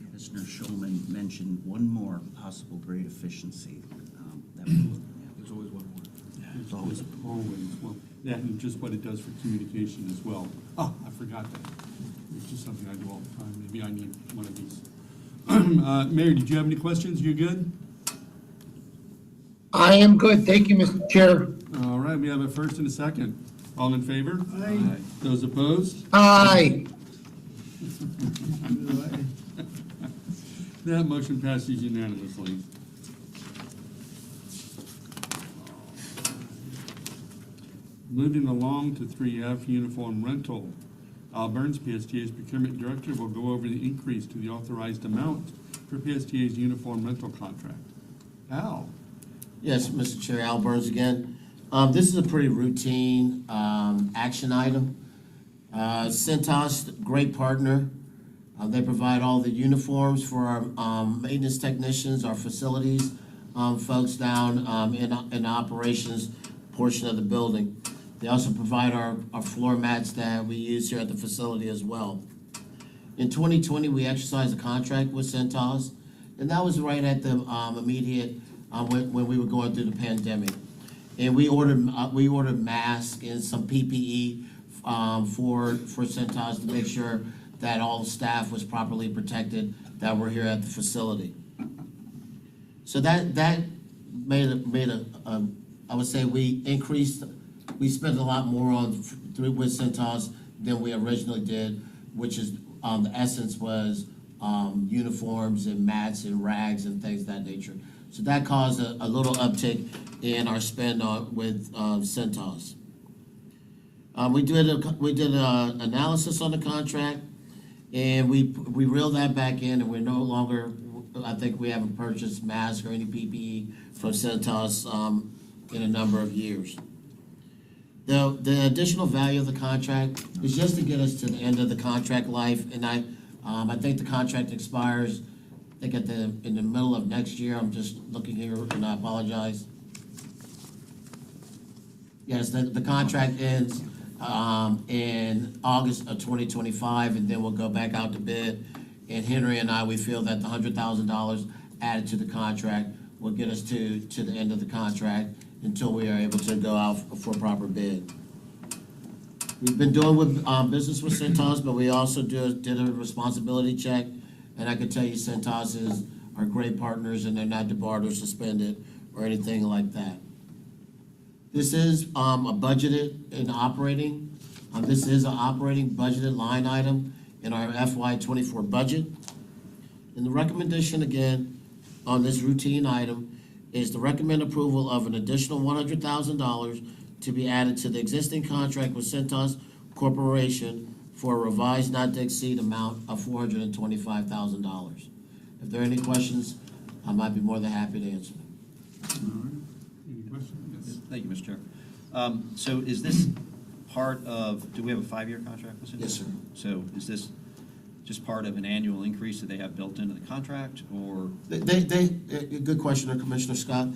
Commissioner Schulman mentioned one more possible great efficiency that we're looking at. There's always one more. There's always, well, that and just what it does for communication as well. Oh, I forgot that. It's just something I do all the time. Maybe I need one of these. Mayor, did you have any questions? You good? I am good. Thank you, Mr. Chair. All right, we have a first and a second. All in favor? Aye. Those opposed? Aye. That motion passes unanimously. Moving along to 3F, uniform rental. Al Burns, PSTA's procurement director, will go over the increase to the authorized amount for PSTA's uniform rental contract. Al? Yes, Mr. Chair, Al Burns again. This is a pretty routine action item. Centos, great partner. They provide all the uniforms for our maintenance technicians, our facilities folks down in the operations portion of the building. They also provide our floor mats that we use here at the facility as well. In 2020, we exercised a contract with Centos, and that was right at the immediate when we were going through the pandemic. And we ordered masks and some PPE for Centos to make sure that all the staff was properly protected that were here at the facility. So that made I would say we spent a lot more with Centos than we originally did, which is the essence was uniforms and mats and rags and things of that nature. So that caused a little uptick in our spend with Centos. We did an analysis on the contract, and we reeled that back in, and we're no longer I think we haven't purchased masks or any PPE from Centos in a number of years. The additional value of the contract is just to get us to the end of the contract life, and I think the contract expires, I think in the middle of next year. I'm just looking here, and I apologize. Yes, the contract ends in August of 2025, and then we'll go back out to bid. And Henry and I, we feel that the $100,000 added to the contract will get us to the end of the contract until we are able to go out for proper bid. We've been doing business with Centos, but we also did a responsibility check, and I can tell you Centos are great partners, and they're not debarred or suspended or anything like that. This is a budgeted and operating. This is an operating budgeted line item in our FY '24 budget. And the recommendation, again, on this routine item is to recommend approval of an additional $100,000 to be added to the existing contract with Centos Corporation for a revised not to exceed amount of $425,000. If there are any questions, I might be more than happy to answer them. All right. Any questions? Yes. Thank you, Mr. Chair. So is this part of, do we have a 5-year contract with Centos? Yes, sir. So is this just part of an annual increase that they have built into the contract, or? Good question, Commissioner Scott.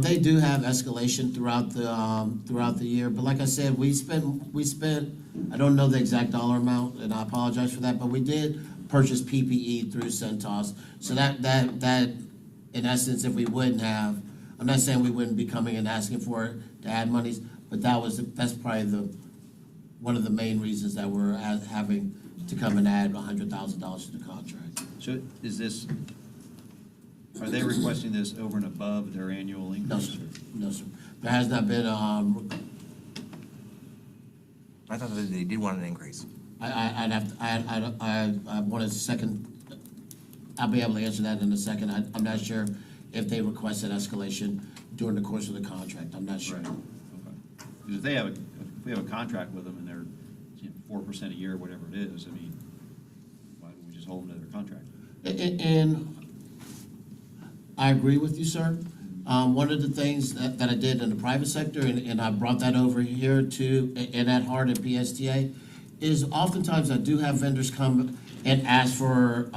They do have escalation throughout the year, but like I said, we spent, I don't know the exact dollar amount, and I apologize for that, but we did purchase PPE through Centos. So that, in essence, if we wouldn't have, I'm not saying we wouldn't be coming and asking for it to add monies, but that's probably one of the main reasons that we're having to come and add $100,000 to the contract. So are they requesting this over and above their annual increase? No, sir. No, sir. There has not been I thought that they did want an increase. I want a second, I'll be able to answer that in a second. I'm not sure if they requested escalation during the course of the contract. I'm not sure. Right. Okay. Because if we have a contract with them and they're 4% a year, whatever it is, I mean, why don't we just hold them to their contract? And I agree with you, sir. One of the things that I did in the private sector, and I brought that over here to, and at Heart at PSTA, is oftentimes I do have vendors come and ask for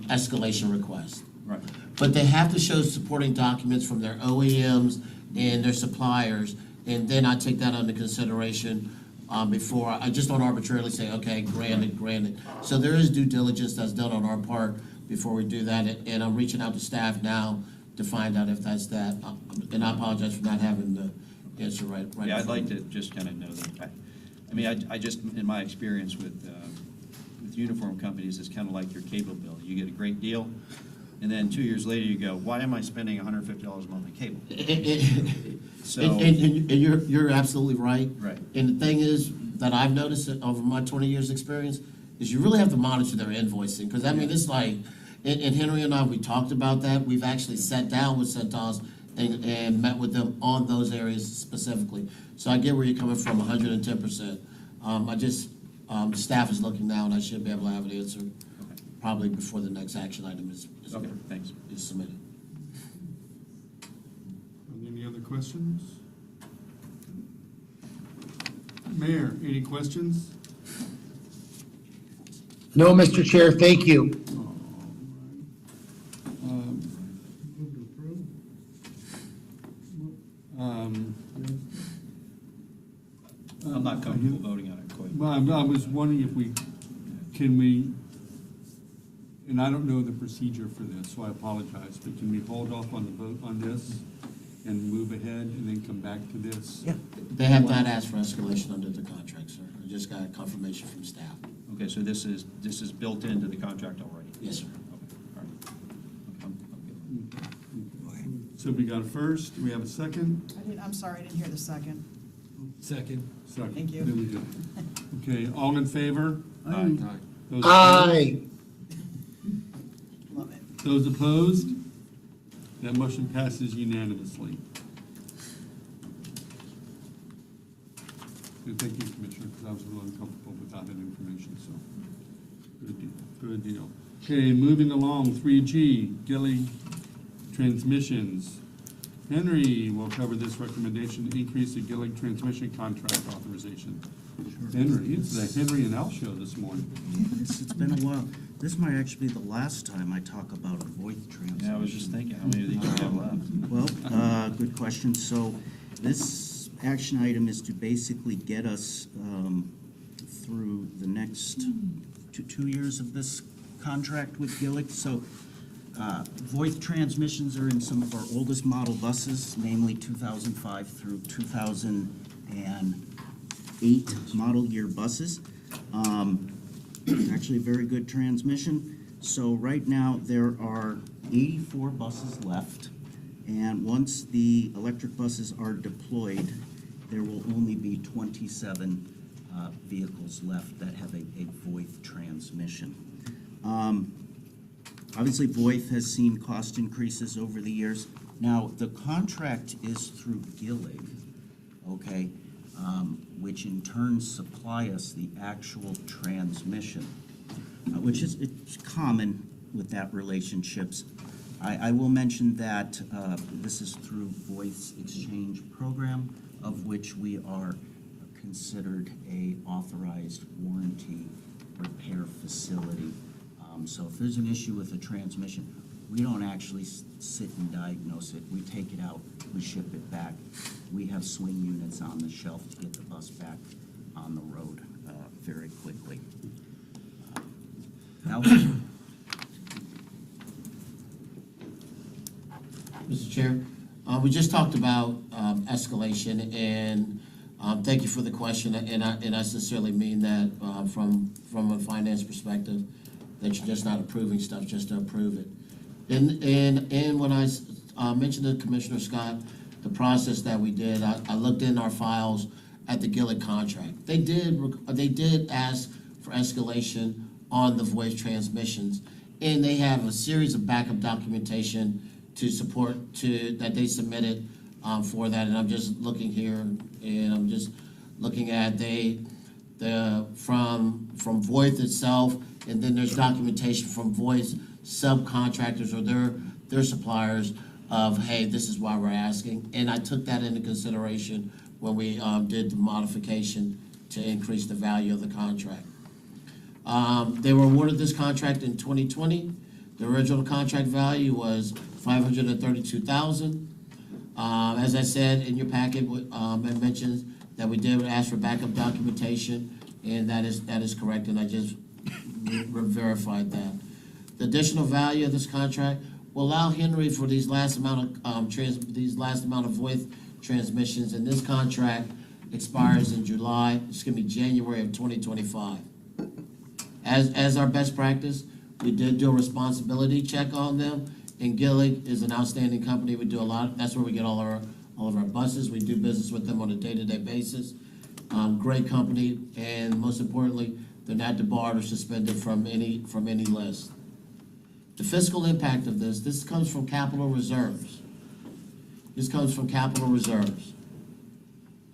escalation requests. Right. But they have to show supporting documents from their OEMs and their suppliers, and then I take that under consideration before, I just don't arbitrarily say, okay, granted. So there is due diligence that's done on our part before we do that, and I'm reaching out to staff now to find out if that's that. And I apologize for not having the answer right. Yeah, I'd like to just kind of know that. I mean, I just, in my experience with uniform companies, it's kind of like your cable bill. You get a great deal, and then 2 years later you go, why am I spending $150 a month on cable? So, and you're absolutely right. Right. And the thing is that I've noticed over my 20 years experience is you really have to monitor their invoicing, because I mean, it's like, and Henry and I, we talked about that. We've actually sat down with Centos and met with them on those areas specifically. So I get where you're coming from, 110%. Staff is looking now, and I should be able to have an answer probably before the next action item is okay, thanks. is submitted. Any other questions? Mayor, any questions? No, Mr. Chair, thank you. Move to approve. I'm not comfortable voting on it quite. Well, I was wondering if can we, and I don't know the procedure for this, so I apologize, but can we hold off on the vote on this and move ahead and then come back to this? Yeah. They have not asked for escalation under the contract, sir. I just got confirmation from staff. Okay, so this is built into the contract already? Yes, sir. Okay, all right. I'm good. So we got a first, we have a second? I'm sorry, I didn't hear the second. Second. Second. Thank you. Then we do. Okay, all in favor? Aye. Those Aye. Love it. Those opposed? That motion passes unanimously. Good, thank you, Commissioner, because I was a little uncomfortable without that information, so good deal, good deal. Okay, moving along, 3G, Gillig Transmissions. Henry will cover this recommendation to increase the Gillig transmission contract authorization. Henry, it's the Henry and L show this morning. It's been a while. This might actually be the last time I talk about a VoIP transmission. Yeah, I was just thinking, how many of these do we have left? Well, good question. So this action item is to basically get us through the next 2 years of this contract with Gillig. So VoIP transmissions are in some of our oldest model buses, namely 2005 through 2008 model year buses. Actually a very good transmission. So right now, there are 84 buses left, and once the electric buses are deployed, there will only be 27 vehicles left that have a VoIP transmission. Obviously, VoIP has seen cost increases over the years. Now, the contract is through Gillig, okay, which in turn supply us the actual transmission, which is it's common with that relationships. I will mention that this is through VoIP's exchange program, of which we are considered a authorized warranty repair facility. So if there's an issue with the transmission, we don't actually sit and diagnose it. We take it out, we ship it back. We have swing units on the shelf to get the bus back on the road very quickly. Now, Mr. Chair, we just talked about escalation, and thank you for the question, and I sincerely mean that from a finance perspective, that you're just not approving stuff just to approve it. And when I mentioned to Commissioner Scott the process that we did, I looked in our files at the Gillig contract. They did ask for escalation on the VoIP transmissions, and they have a series of backup documentation to support that they submitted for that. And I'm just looking here, and I'm just looking at from VoIP itself, and then there's documentation from VoIP subcontractors or their suppliers of, hey, this is why we're asking. And I took that into consideration when we did the modification to increase the value of the contract. They were awarded this contract in 2020. The original contract value was $532,000. As I said in your packet, it mentions that we did ask for backup documentation, and that is correct, and I just verified that. The additional value of this contract will allow Henry for these last amount of VoIP transmissions, and this contract expires in July. It's going to be January of 2025. As our best practice, we did do a responsibility check on them, and Gillig is an outstanding company. We do a lot. That's where we get all of our buses. We do business with them on a day-to-day basis. Great company, and most importantly, they're not debarred or suspended from any list. The fiscal impact of this comes from capital reserves. This comes from capital reserves.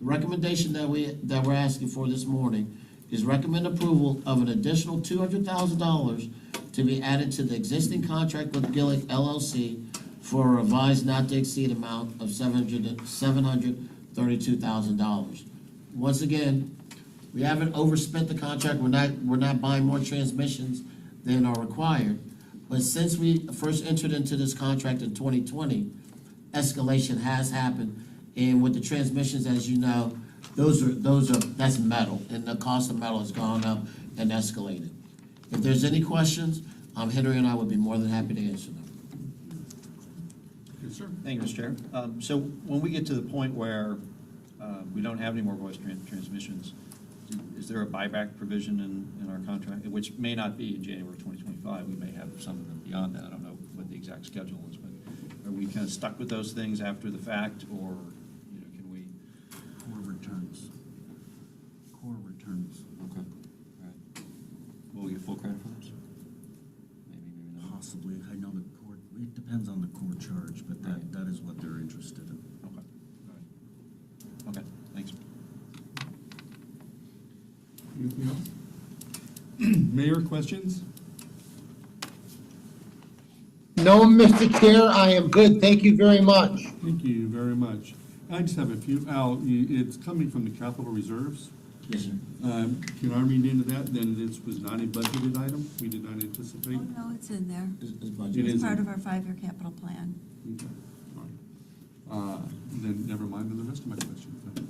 The recommendation that we're asking for this morning is recommend approval of an additional $200,000 to be added to the existing contract with Gillig LLC for a revised not to exceed amount of $732,000. Once again, we haven't overspent the contract. We're not buying more transmissions than are required. But since we first entered into this contract in 2020, escalation has happened. And with the transmissions, as you know, that's metal, and the cost of metal has gone up and escalated. If there's any questions, Henry and I would be more than happy to answer them. Yes, sir. Thank you, Mr. Chair. So when we get to the point where we don't have any more voice transmissions, is there a buyback provision in our contract, which may not be in January 2025? We may have some of them beyond that. I don't know what the exact schedule is, but are we kind of stuck with those things after the fact, or can we? core returns. Okay. All right. Will we get full credit for those? Maybe not. Possibly. I know the core, it depends on the core charge, but that is what they're interested in. Okay. All right. Okay, thanks. Anything else? Mayor, questions? No, Mr. Chair, I am good. Thank you very much. Thank you very much. I just have a few, Al, it's coming from the capital reserves. Yes, sir. Can I read into that? Then this was not a budgeted item? We did not Oh, anticipate? no, it's in there. Is It budget. is It's part in- of our 5-year capital plan. Okay, all right. Then never mind the rest of my questions. then.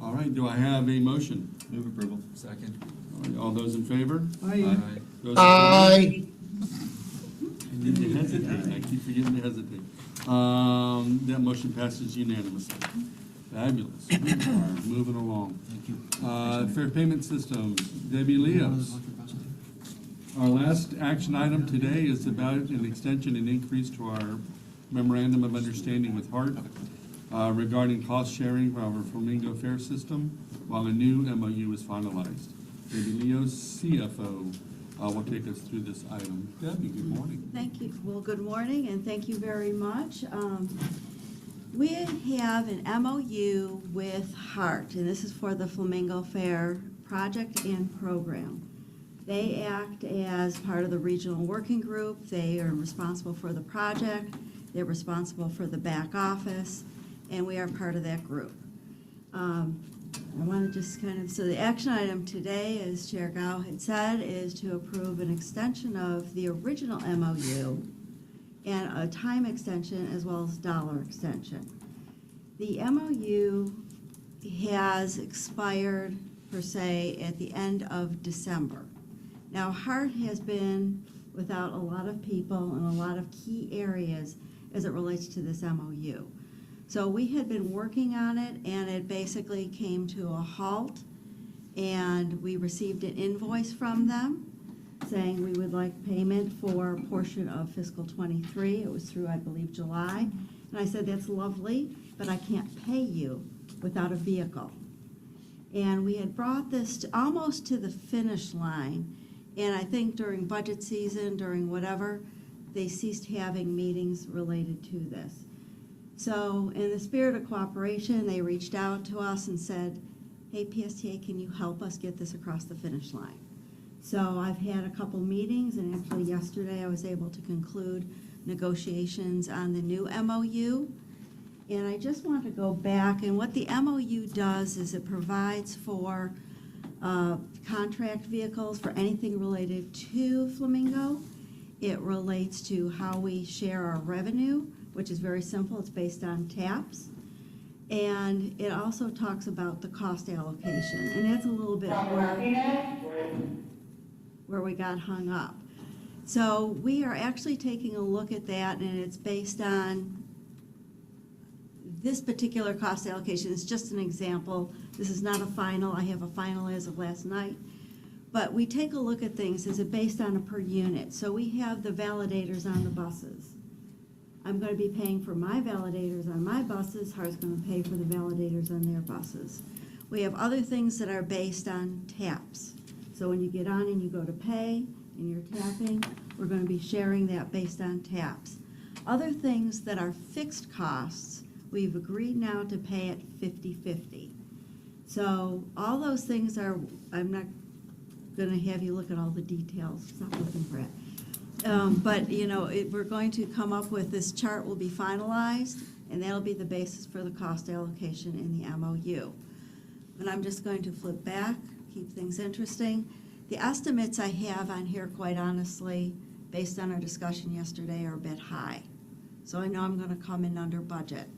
All right, do I have a motion? Move approval. Second. All right, all those in favor? Aye. Those opposed? Aye. I need to hesitate, I keep forgetting to hesitate. That motion passes unanimously. Fabulous. We are moving along. Thank you. Fair payment systems, Debbie Leos. Our last action item today is about an extension and increase to our memorandum of understanding with Hart regarding cost sharing for our Flamingo Fair system while a new MOU is finalized. Debbie Leos, CFO, will take us through this item. Debbie, good morning. Thank you. Well, good morning, and thank you very much. We have an MOU with Hart, and this is for the Flamingo Fair project and program. They act as part of the regional working group. They are responsible for the project. They're responsible for the back office, and we are part of that group. I want to just so the action item today, as Chair Gao had said, is to approve an extension of the original MOU and a time extension as well as dollar extension. The MOU has expired, per se, at the end of December. Now, Hart has been without a lot of people in a lot of key areas as it relates to this MOU. So we had been working on it, and it basically came to a halt, and we received an invoice from them saying we would like payment for a portion of fiscal '23. It was through, I believe, July. And I said, that's lovely, but I can't pay you without a vehicle. And we had brought this almost to the finish line, and I think during budget season, during whatever, they ceased having meetings related to this. So in the spirit of cooperation, they reached out to us and said, hey, PSTA, can you help us get this across the finish line? So I've had a couple meetings, and actually yesterday I was able to conclude negotiations on the new MOU. And I just want to go back, and what the MOU does is it provides for contract vehicles for anything related to Flamingo. It relates to how we share our revenue, which is very simple. It's based on TAPs. And it also talks about the cost allocation. And that's a little bit where we got hung up. So we are actually taking a look at that, and it's based on this particular cost allocation. It's just an example. This is not a final. I have a final as of last night. But we take a look at things. Is it based on a per unit? So we have the validators on the buses. I'm going to be paying for my validators on my buses. Hart's going to pay for the validators on their buses. We have other things that are based on TAPs. So when you get on and you go to pay and you're tapping, we're going to be sharing that based on TAPs. Other things that are fixed costs, we've agreed now to pay at 50/50. So all those things are, I'm not going to have you look at all the details. Stop looking for it. But, you know, we're going to come up with, this chart will be finalized, and that'll be the basis for the cost allocation in the MOU. And I'm just going to flip back, keep things interesting. The estimates I have on here, quite honestly, based on our discussion yesterday, are a bit high. So I know I'm going to come in under budget.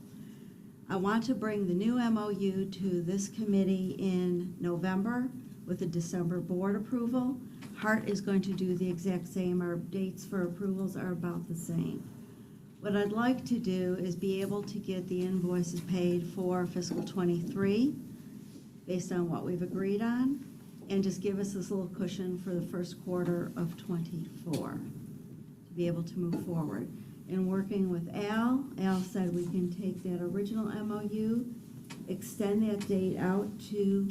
I want to bring the new MOU to this committee in November with a December board approval. Hart is going to do the exact same. Our dates for approvals are about the same. What I'd like to do is be able to get the invoices paid for fiscal '23 based on what we've agreed on, and just give us this little cushion for the first quarter of '24 to be able to move forward. In working with Al said we can take that original MOU, extend that date out to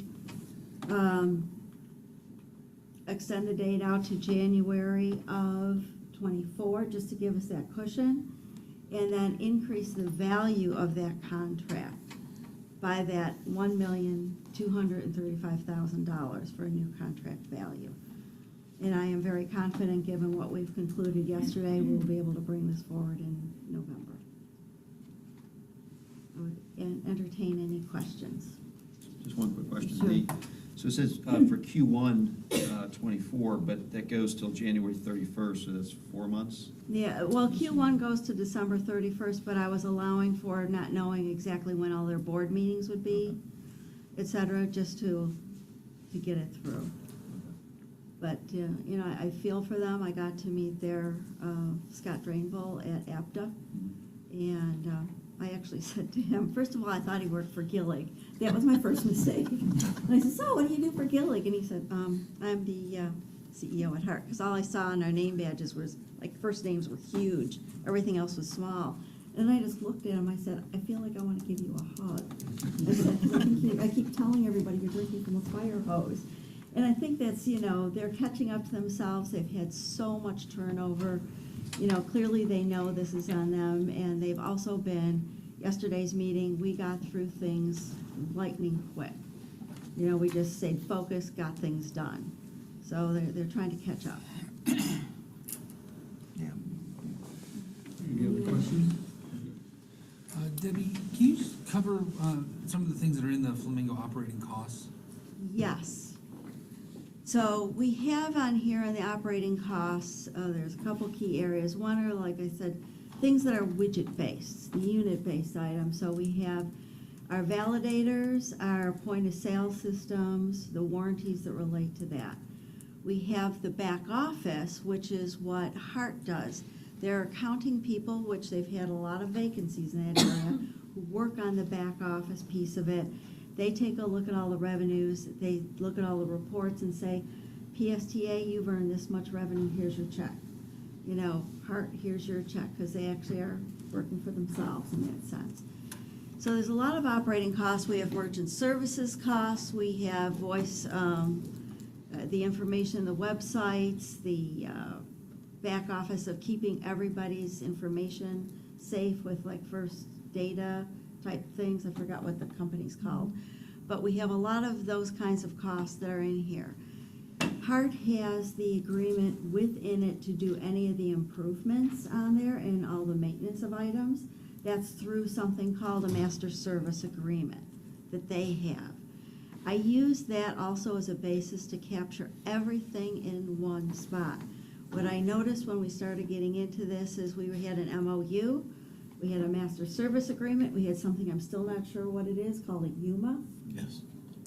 extend the date out to January of '24, just to give us that cushion, and then increase the value of that contract by that $1,235,000 for a new contract value. And I am very confident, given what we've concluded yesterday, we'll be able to bring this forward in November. I would entertain any questions. Just one quick question. Sure. So it says for Q1 '24, but that goes till January 31st, so that's 4 months? Yeah, well, Q1 goes to December 31st, but I was allowing for not knowing exactly when all their board meetings would be, et cetera, just to get it through. But, you know, I feel for them. I got to meet their Scott Drainville at APTA, and I actually said to him, first of all, I thought he worked for Gillig. That was my first mistake. And I said, so what do you do for Gillig? And he said, I'm the CEO at Hart, because all I saw on our name badges was, like, first names were huge. Everything else was small. And I just looked at him, I said, I feel like I want to give you a hug. I said, I keep telling everybody you're drinking from a fire hose. And I think that's, you know, they're catching up to themselves. They've had so much turnover. You know, clearly they know this is on them, and they've also been, yesterday's meeting, we got through things lightning quick. You know, we just stayed focused, got things done. So they're trying to catch up. Yeah. Any other questions? Debbie, can you just cover some of the things that are in the Flamingo operating costs? Yes. So we have on here on the operating costs, there's a couple key areas. One are, like I said, things that are widget-based, the unit-based items. So we have our validators, our point-of-sale systems, the warranties that relate to that. We have the back office, which is what Hart does. They're accounting people, which they've had a lot of vacancies in that area, who work on the back office piece of it. They take a look at all the revenues, they look at all the reports and say, PSTA, you've earned this much revenue, here's your check. You know, Hart, here's your check, because they actually are working for themselves in that sense. So there's a lot of operating costs. We have merchant services costs, we have voice, the information, the websites, the back office of keeping everybody's information safe with like first data type things. I forgot what the company's called. But we have a lot of those kinds of costs that are in here. Hart has the agreement within it to do any of the improvements on there and all the maintenance of items. That's through something called a master service agreement that they have. I use that also as a basis to capture everything in one spot. What I noticed when we started getting into this is we had an MOU, we had a master service agreement, we had something I'm still not sure what it is, called a UMA. Yes.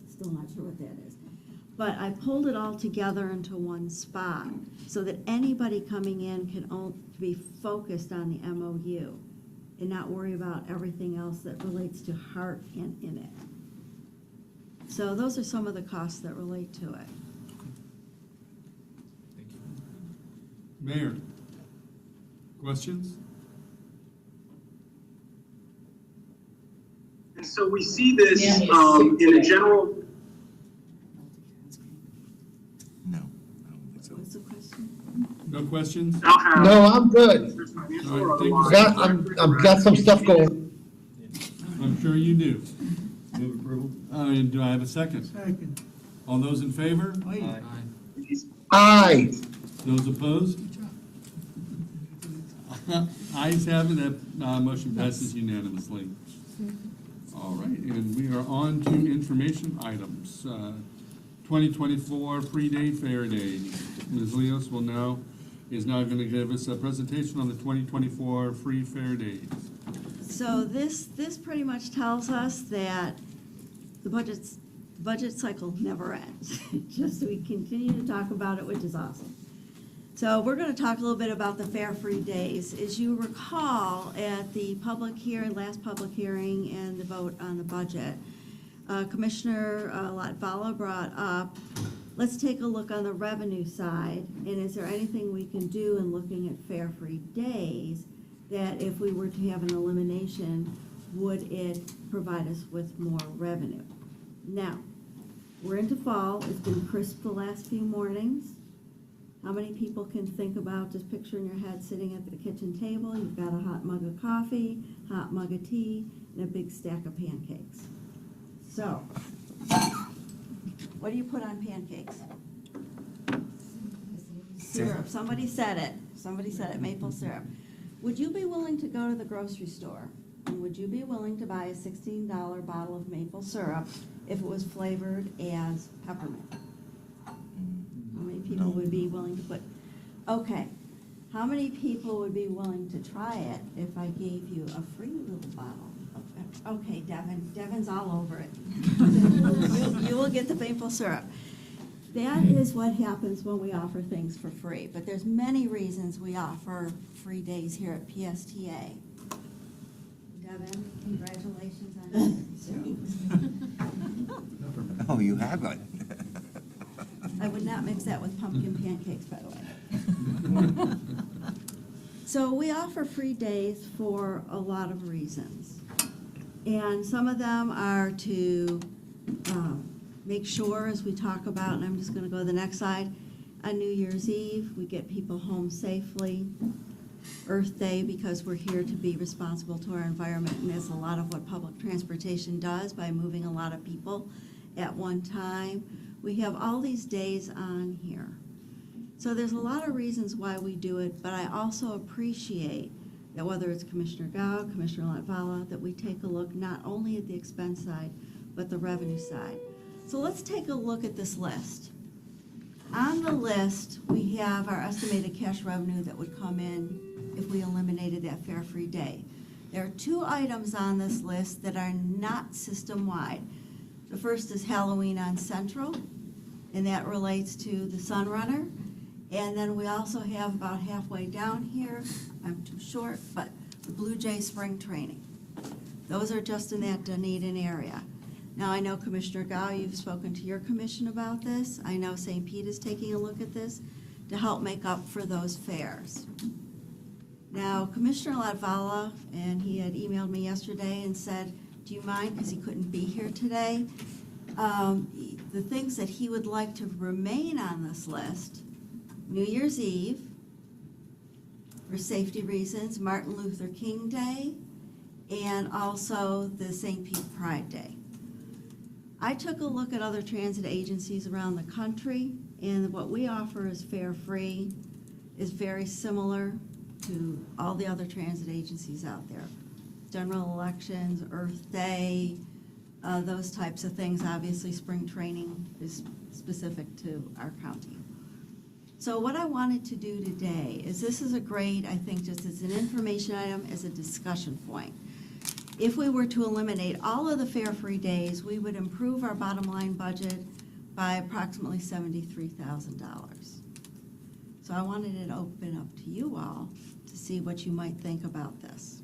Still not sure what that is. But I pulled it all together into one spot so that anybody coming in can be focused on the MOU and not worry about everything else that relates to Hart and in it. So those are some of the costs that relate to it. Thank you. Mayor, questions? And so we see this in a general. No, I don't think so. What's the question? No questions? No, I'm good. All right, thank you. I've got some stuff going. I'm sure you do. Move approval? And do I have a second? Second. All those in favor? Aye. Aye. Those opposed? Ayes have it, that motion passes unanimously. All right, and we are on to information items. 2024 Free Day Fair Day. Ms. Leos is now going to give us a presentation on the 2024 Free Fair Days. So this pretty much tells us that the budget cycle never ends. Just we continue to talk about it, which is awesome. So we're going to talk a little bit about the Fair Free Days. As you recall, at the last public hearing and the vote on the budget, Commissioner Latvala brought up, let's take a look on the revenue side, and is there anything we can do in looking at Fair Free Days that if we were to have an elimination, would it provide us with more revenue? Now, we're into fall. It's been crisp the last few mornings. How many people can think about, just picture in your head sitting at the kitchen table, you've got a hot mug of coffee, hot mug of tea, and a big stack of pancakes. So, what do you put on pancakes? syrup, somebody said it, maple syrup. Would you be willing to go to the grocery store? And would you be willing to buy a $16 bottle of maple syrup if it was flavored as peppermint? How many people would be willing to put, okay, how many people would be willing to try it if I gave you a free little bottle of pepper? Okay, Devin's all over it. You will get the maple syrup. That is what happens when we offer things for free, but there's many reasons we offer free days here at PSTA. Devin, congratulations on Oh, you have it. I would not mix that with pumpkin pancakes, by the way. So we offer free days for a lot of reasons. And some of them are to make sure, as we talk about, and I'm just going to go to the next slide, on New Year's Eve, we get people home safely. Earth Day, because we're here to be responsible to our environment, and that's a lot of what public transportation does by moving a lot of people at one time. We have all these days on here. So there's a lot of reasons why we do it, but I also appreciate that whether it's Commissioner Gao, Commissioner Latvala, that we take a look not only at the expense side, but the revenue side. So let's take a look at this list. On the list, we have our estimated cash revenue that would come in if we eliminated that fare free day. There are two items on this list that are not system-wide. The first is Halloween on Central, and that relates to the Sunrunner. And then we also have about halfway down here, I'm too short, but the Blue Jay Spring Training. Those are just in that Dunedin area. Now, I know Commissioner Gao, you've spoken to your commission about this. I know St. Pete is taking a look at this to help make up for those fares. Now, Commissioner Latvala, and he had emailed me yesterday and said, do you mind, because he couldn't be here today, the things that he would like to remain on this list: New Year's Eve, for safety reasons, Martin Luther King Day, and also the St. Pete Pride Day. I took a look at other transit agencies around the country, and what we offer as fare free is very similar to all the other transit agencies out there. General elections, Earth Day, those types of things. Obviously, spring training is specific to our county. So what I wanted to do today is, this is a great, I think, just as an information item, as a discussion point. If we were to eliminate all of the fare-free days, we would improve our bottom line budget by approximately $73,000. So I wanted it open up to you all to see what you might think about this,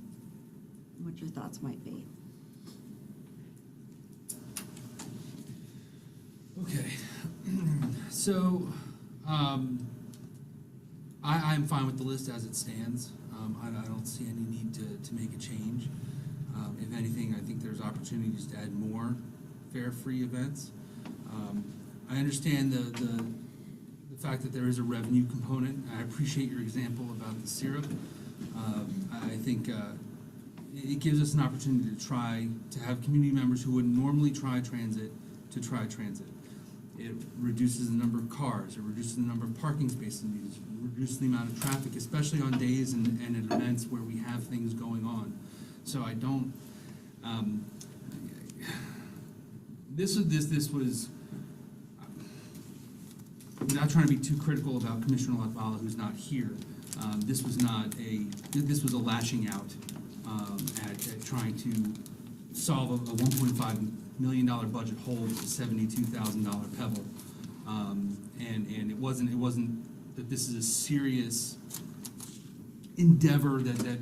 what your thoughts might be. Okay, so I'm fine with the list as it stands. I don't see any need to make a change. If anything, I think there's opportunities to add more fare-free events. I understand the fact that there is a revenue component. I appreciate your example about the syrup. I think it gives us an opportunity to try to have community members who wouldn't normally try transit to try transit. It reduces the number of cars, it reduces the number of parking spaces, it reduces the amount of traffic, especially on days and at events where we have things going on. So I don't, this was, I'm not trying to be too critical about Commissioner Latvala, who's not here. This was a lashing out at trying to solve a $1.5 million budget hole with a $72,000 Pebble. And it wasn't that this is a serious endeavor that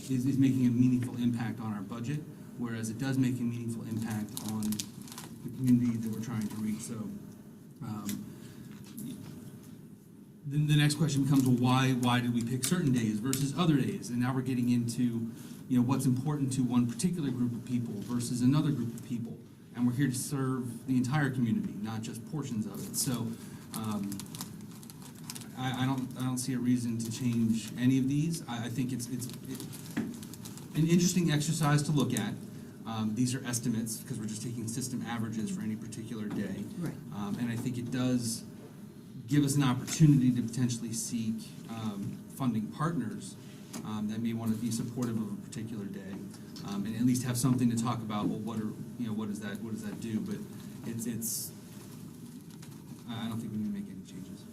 is making a meaningful impact on our budget, whereas it does make a meaningful impact on the community that we're trying to reach. So the next question becomes, well, why did we pick certain days versus other days? And now we're getting into, you know, what's important to one particular group of people versus another group of people. And we're here to serve the entire community, not just portions of it. So I don't see a reason to change any of these. I think it's an interesting exercise to look at. These are estimates because we're just taking system averages for any particular day. Right. And I think it does give us an opportunity to potentially seek funding partners that may want to be supportive of a particular day, and at least have something to talk about. Well, what does that do? But it's I don't think we need to make any changes.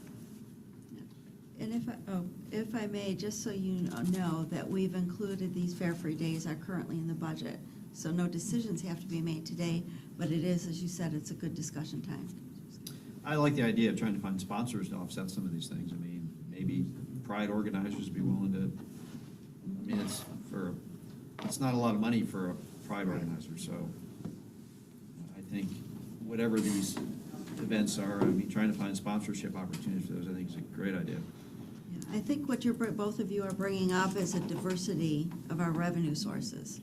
And if I may, just so you know, that we've included these fare-free days are currently in the budget. So no decisions have to be made today, but it is, as you said, it's a good discussion time. I like the idea of trying to find sponsors to offset some of these things. I mean, maybe Pride organizers would be willing to, I mean, it's not a lot of money for a Pride organizer, so I think whatever these events are, I mean, trying to find sponsorship opportunities for those, I think is a great idea. Yeah, I think what both of you are bringing up is a diversity of our revenue sources.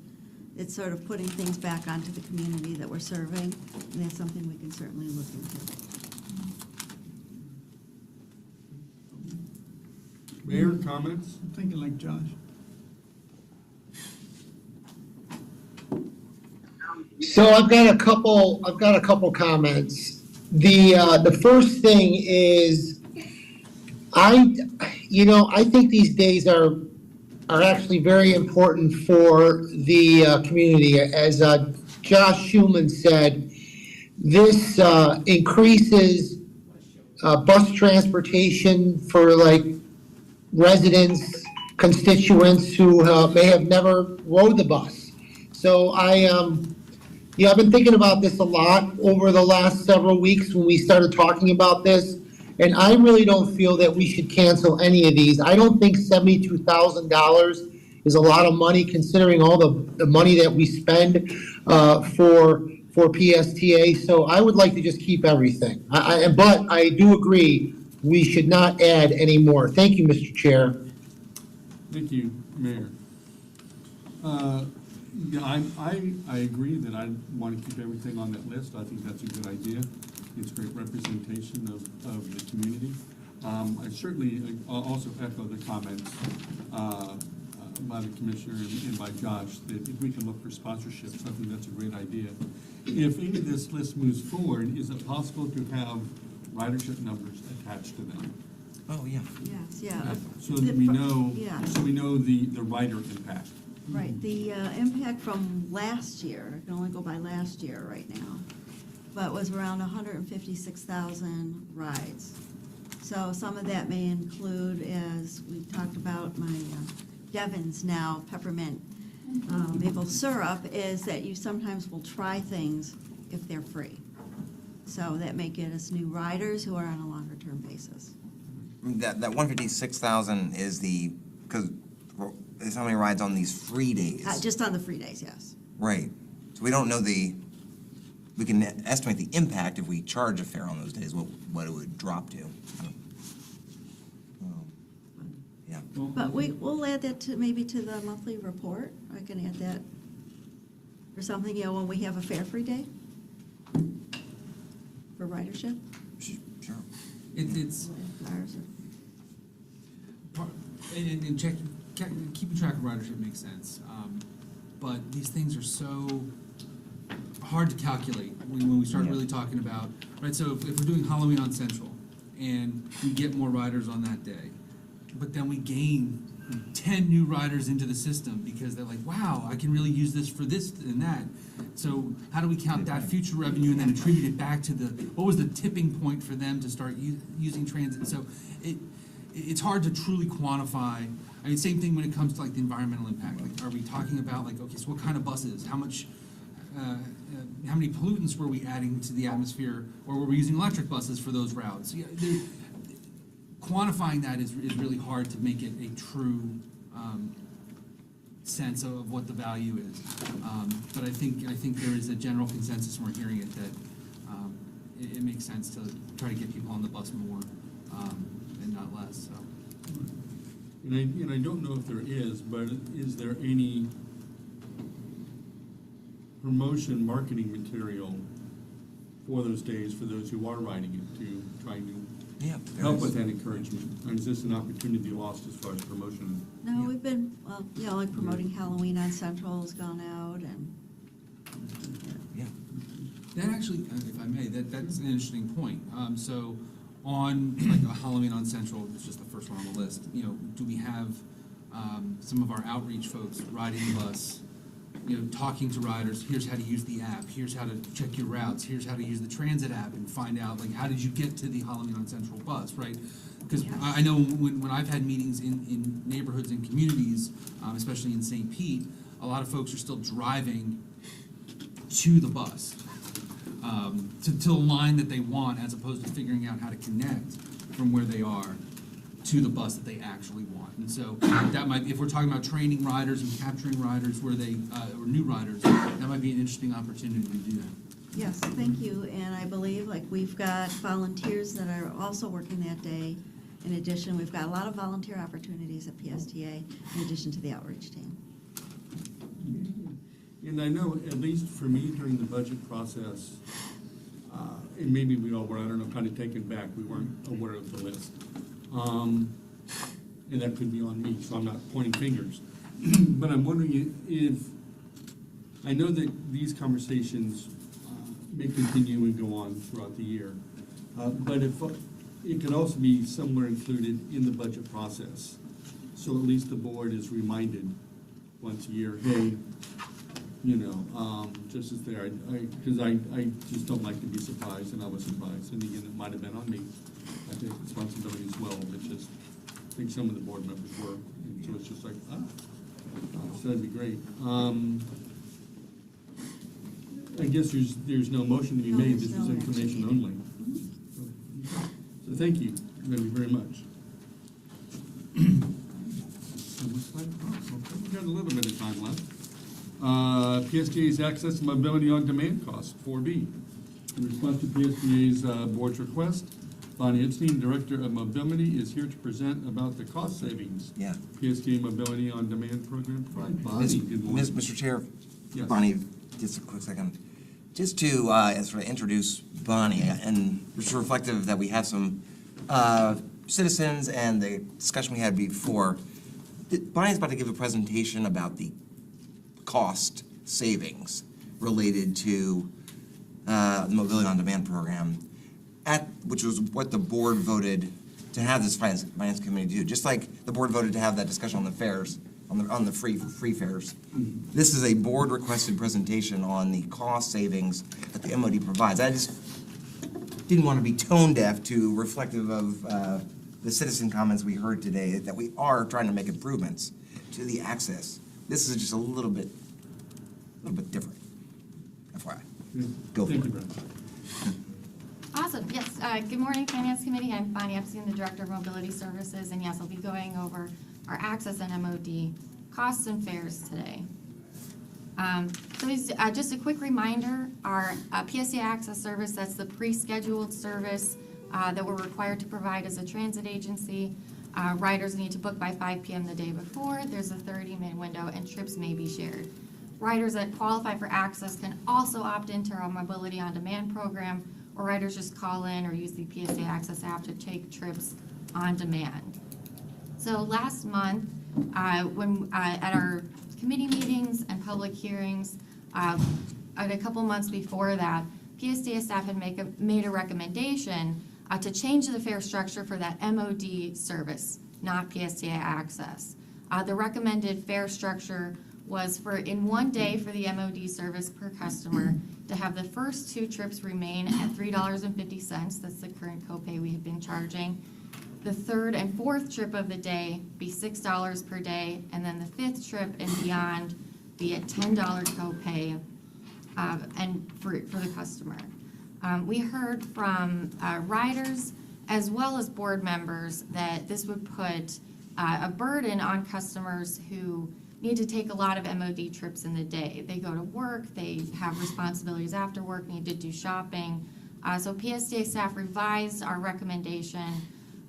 It's sort of putting things back onto the community that we're serving, and that's something we can certainly look into. Mayor, comments? I'm thinking like Josh. So I've got a couple comments. The first thing is, I think these days are actually very important for the community. As Josh Schulman said, this increases bus transportation for like residents, constituents who may have never rode the bus. So I've been thinking about this a lot over the last several weeks when we started talking about this, and I really don't feel that we should cancel any of these. I don't think $72,000 is a lot of money considering all the money that we spend for PSTA, so I would like to just keep everything. But I do agree, we should not add any more. Thank you, Mr. Chair. Thank you, Mayor. Yeah, I agree that I want to keep everything on that list. I think that's a good idea. It's great representation of the community. I certainly also echo the comments by the commissioner and by Josh that if we can look for sponsorships, I think that's a great idea. If any of this list moves forward, is it possible to have ridership numbers attached to them? Oh, yeah. Yes, yeah. So that we know, Yeah. so we know the rider impact. Right, the impact from last year, I can only go by last year right now, but was around 156,000 rides. So some of that may include, as we talked about, my Devon's now peppermint maple syrup, is that you sometimes will try things if they're free. So that may get us new riders who are on a longer term basis. That 156,000 is because is how many rides on these free days. Just on the free days, yes. Right. So we don't know we can estimate the impact if we charge a fare on those days, what it would drop to. Yeah. But we'll add that maybe to the monthly report. I can add that for something, when we have a fare-free day for ridership. Sure. It's Ours and keeping track of ridership makes sense, but these things are so hard to calculate when we start really talking about, right? So if we're doing Halloween on Central and we get more riders on that day, but then we gain 10 new riders into the system because they're like, wow, I can really use this for this and that. So how do we count that future revenue and then attribute it back to what was the tipping point for them to start using transit? So it's hard to truly quantify. I mean, same thing when it comes to like the environmental impact. Like, are we talking about like, okay, so what kind of buses? How many pollutants were we adding to the atmosphere, or were we using electric buses for those routes? Yeah, quantifying that is really hard to make it a true sense of what the value is. But I think there is a general consensus when we're hearing it that it makes sense to try to get people on the bus more and not less. So. And I don't know if there is, but is there any promotion marketing material for those days for those who are riding it to try to help with that encouragement? Or is this an opportunity lost as far as promotion? No, we've been, like promoting Halloween on Central has gone out and. Yeah. That actually, if I may, that's an interesting point. So on, like a Halloween on Central, it's just the first one on the list, you know, do we have some of our outreach folks riding the bus, you know, talking to riders, here's how to use the app, here's how to check your routes, here's how to use the transit app and find out, like, how did you get to the Halloween on Central bus, right? Because I know when I've had meetings in neighborhoods and communities, especially in St. Pete, a lot of folks are still driving to the bus, to the line that they want, as opposed to figuring out how to connect from where they are to the bus that they actually want. And so that might, if we're talking about training riders and capturing riders where they, or new riders, that might be an interesting opportunity to do that. Yes, thank you, and I believe, like, we've got volunteers that are also working that day. In addition, we've got a lot of volunteer opportunities at PSTA, in addition to the outreach team. And I know, at least for me, during the budget process, and maybe we all were, I don't know, kind of taken back, we weren't aware of the list. And that could be on me, so I'm not pointing fingers. But I'm wondering if, I know that these conversations may continue and go on throughout the year, but if, it could also be somewhere included in the budget process. So at least the board is reminded once a year, hey, you know, just as there, because I just don't like to be surprised, and I was surprised, and again, it might have been on me. I take responsibility as well, but just, I think some of the board members were, and so it's just like, so that'd be great. I guess there's no motion to be made, this is information only. So thank you very much. Okay, we've got a little bit of time left. PSTA's Access and Mobility on Demand costs, 4B. In response to PSTA's board's request, Bonnie Epstein, Director of Mobility, is here to present about the cost savings. Yeah. PSTA Mobility on Demand program. Bonnie, good morning. Mr. Chair, Yes. Bonnie, just a quick second. Just to sort of introduce Bonnie, and it's reflective that we have some citizens and the discussion we had before. Bonnie's about to give a presentation about the cost savings related to the Mobility on Demand program, which was what the board voted to have this finance committee do. Just like the board voted to have that discussion on the fares, on the free fares. This is a board requested presentation on the cost savings that the MOD provides. I just didn't want to be tone deaf to reflective of the citizen comments we heard today, that we are trying to make improvements to the access. This is just a little bit different. FYI. Go for it. Awesome, yes. Good morning, Finance Committee. I'm Bonnie Epstein, the Director of Mobility Services, and yes, I'll be going over our access and MOD costs and fares today. So just a quick reminder, our PSTA Access service, that's the pre-scheduled service that we're required to provide as a transit agency. Riders need to book by 5 p.m. the day before. There's a 30-minute window, and trips may be shared. Riders that qualify for access can also opt into our Mobility on Demand program, or riders just call in or use the PSTA Access app to take trips on demand. So last month, when at our committee meetings and public hearings, a couple months before that, PSTA staff had made a recommendation to change the fare structure for that MOD service, not PSTA Access. The recommended fare structure was for in one day for the MOD service per customer to have the first 2 trips remain at $3.50. That's the current copay we have been charging. The third and fourth trip of the day be $6 per day, and then the 5th trip and beyond be a $10 copay and for the customer. We heard from riders as well as board members that this would put a burden on customers who need to take a lot of MOD trips in the day. They go to work, they have responsibilities after work, need to do shopping. So PSTA staff revised our recommendation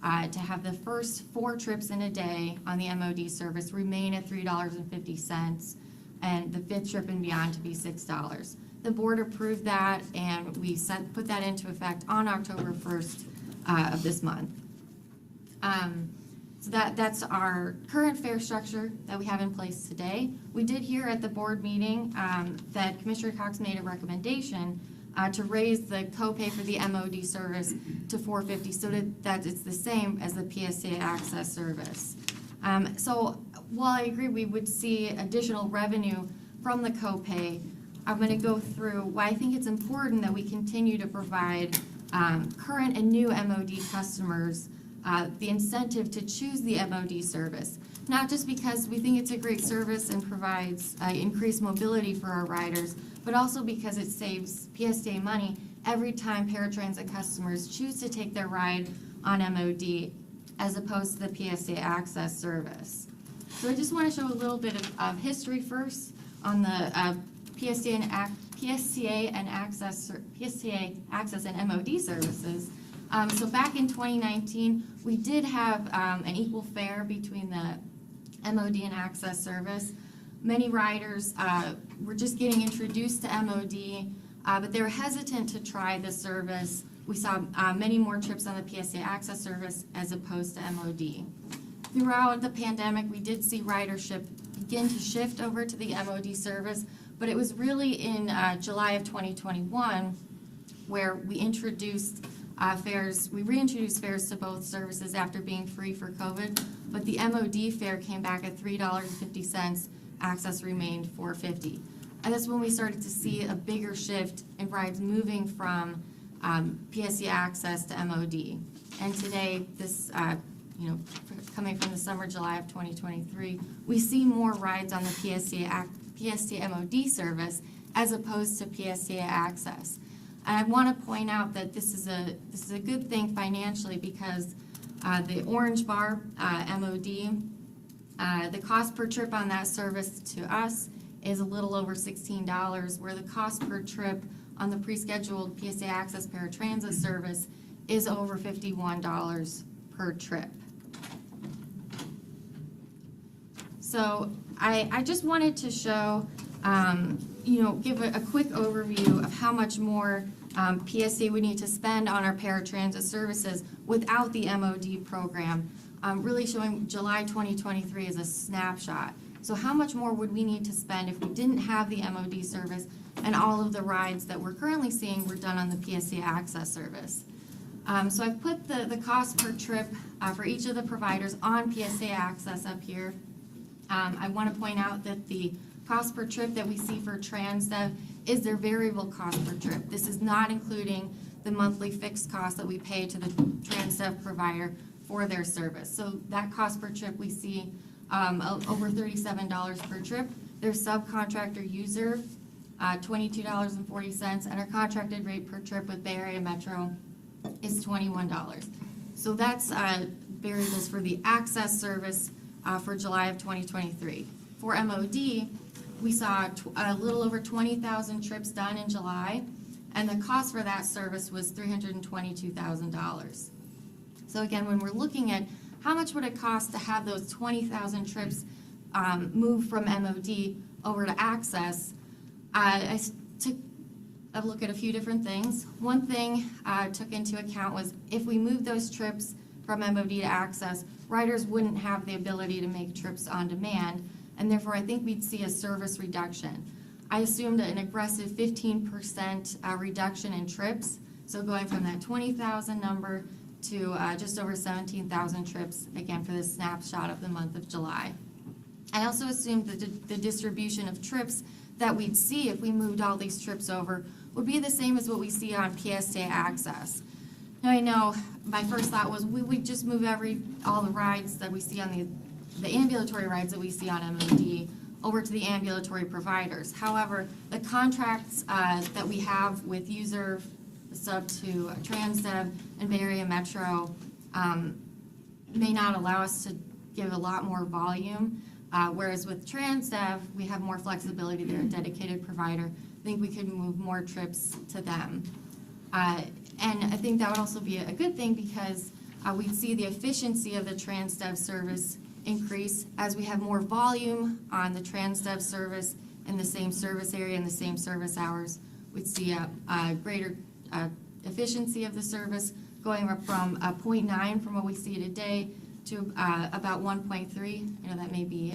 to have the first 4 trips in a day on the MOD service remain at $3.50, and the 5th trip and beyond to be $6. The board approved that, and we put that into effect on October 1st of this month. So that's our current fare structure that we have in place today. We did hear at the board meeting that Commissioner Cox made a recommendation to raise the copay for the MOD service to $450, so that it's the same as the PSTA access service. So while I agree we would see additional revenue from the copay, I'm going to go through why I think it's important that we continue to provide current and new MOD customers the incentive to choose the MOD service. Not just because we think it's a great service and provides increased mobility for our riders, but also because it saves PSTA money every time paratransit customers choose to take their ride on MOD as opposed to the PSTA access service. So I just want to show a little bit of history first on the PSTA access and MOD services. So back in 2019, we did have an equal fare between the MOD and access service. Many riders were just getting introduced to MOD, but they were hesitant to try the service. We saw many more trips on the PSTA access service as opposed to MOD. Throughout the pandemic, we did see ridership begin to shift over to the MOD service, but it was really in July of 2021 where we introduced fares. We reintroduced fares to both services after being free for COVID, but the MOD fare came back at $3.50. Access remained $4.50. And that's when we started to see a bigger shift in rides moving from PSTA access to MOD. And today, this, coming from the summer, July of 2023, we see more rides on the PSTA MOD service as opposed to PSTA access. And I want to point out that this is a good thing financially because the orange bar, MOD, the cost per trip on that service to us is a little over $16, where the cost per trip on the pre-scheduled PSTA access paratransit service is over $51 per trip. So I just wanted to show, give a quick overview of how much more PSTA would need to spend on our paratransit services without the MOD program, really showing July 2023 as a snapshot. So how much more would we need to spend if we didn't have the MOD service and all of the rides that we're currently seeing were done on the PSTA access service? So I've put the cost per trip for each of the providers on PSTA access up here. I want to point out that the cost per trip that we see for Transdev is their variable cost per trip. This is not including the monthly fixed cost that we pay to the Transdev provider for their service. So that cost per trip we see over $37 per trip. Their subcontractor user, $22.40, and our contracted rate per trip with Bay Area Metro is $21. So that's variables for the access service for July of 2023. For MOD, we saw a little over 20,000 trips done in July, and the cost for that service was $322,000. So again, when we're looking at how much would it cost to have those 20,000 trips move from MOD over to access, I took a look at a few different things. One thing I took into account was if we moved those trips from MOD to access, riders wouldn't have the ability to make trips on demand, and therefore I think we'd see a service reduction. I assumed an aggressive 15% reduction in trips, so going from that 20,000 number to just over 17,000 trips, again, for this snapshot of the month of July. I also assumed that the distribution of trips that we'd see if we moved all these trips over would be the same as what we see on PSTA access. Now I know my first thought was we would just move all the rides that we see on the ambulatory rides that we see on MOD over to the ambulatory providers. However, the contracts that we have with Userv, sub to Transdev and Bay Area Metro may not allow us to give a lot more volume, whereas with Transdev, we have more flexibility. They're a dedicated provider. I think we could move more trips to them. And I think that would also be a good thing because we'd see the efficiency of the Transdev service increase as we have more volume on the Transdev service in the same service area and the same service hours. We'd see a greater efficiency of the service going up from 0.9 from what we see today to about 1.3. That may be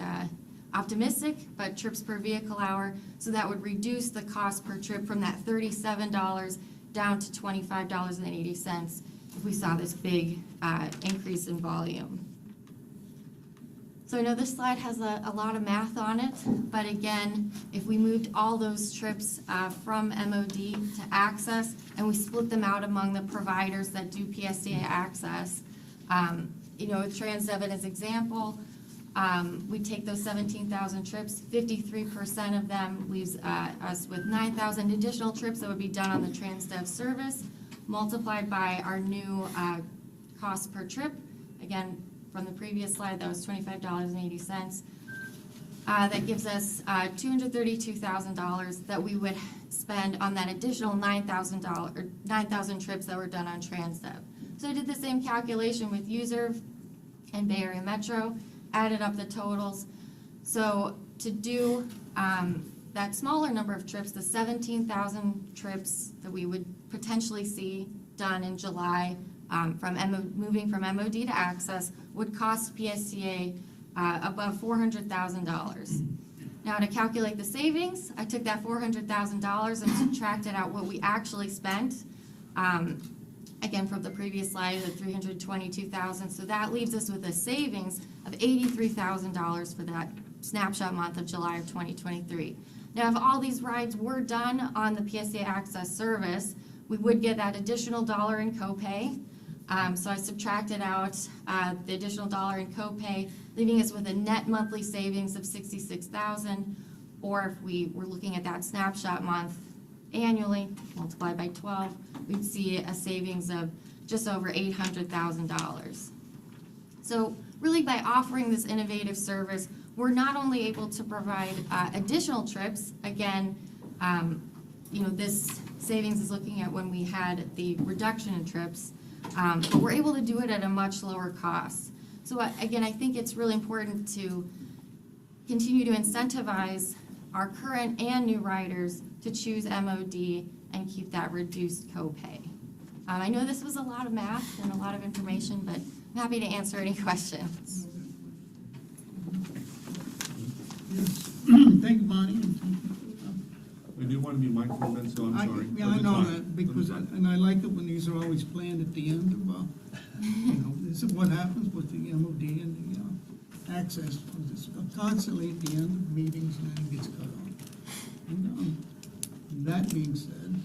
optimistic, but trips per vehicle hour. So that would reduce the cost per trip from that $37 down to $25.80 if we saw this big increase in volume. So I know this slide has a lot of math on it, but again, if we moved all those trips from MOD to Access and we split them out among the providers that do PSTA Access, with Transdev as example, we take those 17,000 trips, 53% of them leaves us with 9,000 additional trips that would be done on the Transdev service, multiplied by our new cost per trip. Again, from the previous slide, that was $25.80. That gives us $232,000 that we would spend on that additional 9,000 trips that were done on Transdev. So I did the same calculation with USERV and Bay Area Metro, added up the totals. So to do that smaller number of trips, the 17,000 trips that we would potentially see done in July moving from MOD to Access would cost PSTA above $400,000. Now to calculate the savings, I took that $400,000 and subtracted out what we actually spent. Again, from the previous slide, the $322,000. So that leaves us with a savings of $83,000 for that snapshot month of July of 2023. Now, if all these rides were done on the PSTA Access service, we would get that additional $1 in copay. So I subtracted out the additional $1 in copay, leaving us with a net monthly savings of $66,000. Or if we were looking at that snapshot month annually, multiplied by 12, we'd see a savings of just over $800,000. So really, by offering this innovative service, we're not only able to provide additional trips. Again, this savings is looking at when we had the reduction in trips, but we're able to do it at a much lower cost. So again, I think it's really important to continue to incentivize our current and new riders to choose MOD and keep that reduced copay. I know this was a lot of math and a lot of information, but I'm happy to answer any questions. Thank you, Bonnie. We do want to be mindful of that, so I'm sorry. Yeah, I know that, because, and I like it when these are always planned at the end of, this is what happens with the MOD and the access. It's constantly at the end of meetings and then it gets cut off. And, that being said,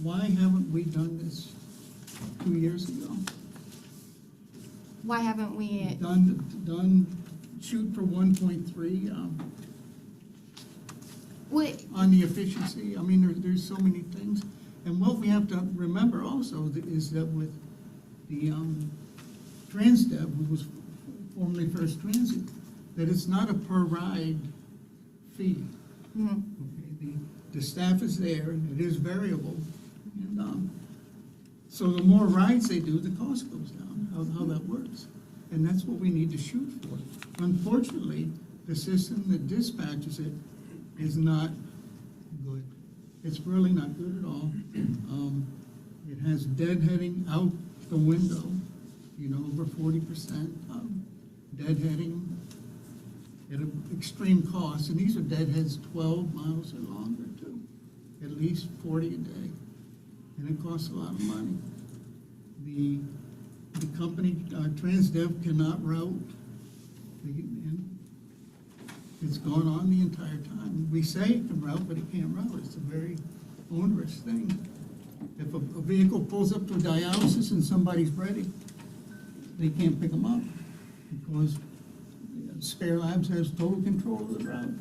why haven't we done this 2 years ago? Why haven't we? Shoot for 1.3 on the efficiency. I mean, there's so many things. And what we have to remember also is that with the Transdev, who was formerly First Transit, that it's not a per ride fee. Mm-hmm. Okay, the staff is there, and it is variable. And so the more rides they do, the cost goes down, how that works. And that's what we need to shoot for. Unfortunately, the system that dispatches it is not good. It's really not good at all. It has deadheading out the window, over 40% deadheading at an extreme cost. And these are deadheads 12 miles or longer, too. At least 40 a day. And it costs a lot of money. The company, Transdev, cannot route. And it's gone on the entire time. We say it can route, but it can't route. It's a very onerous thing. If a vehicle pulls up to a dialysis and somebody's ready, they can't pick them up because Spare Labs has total control of the route.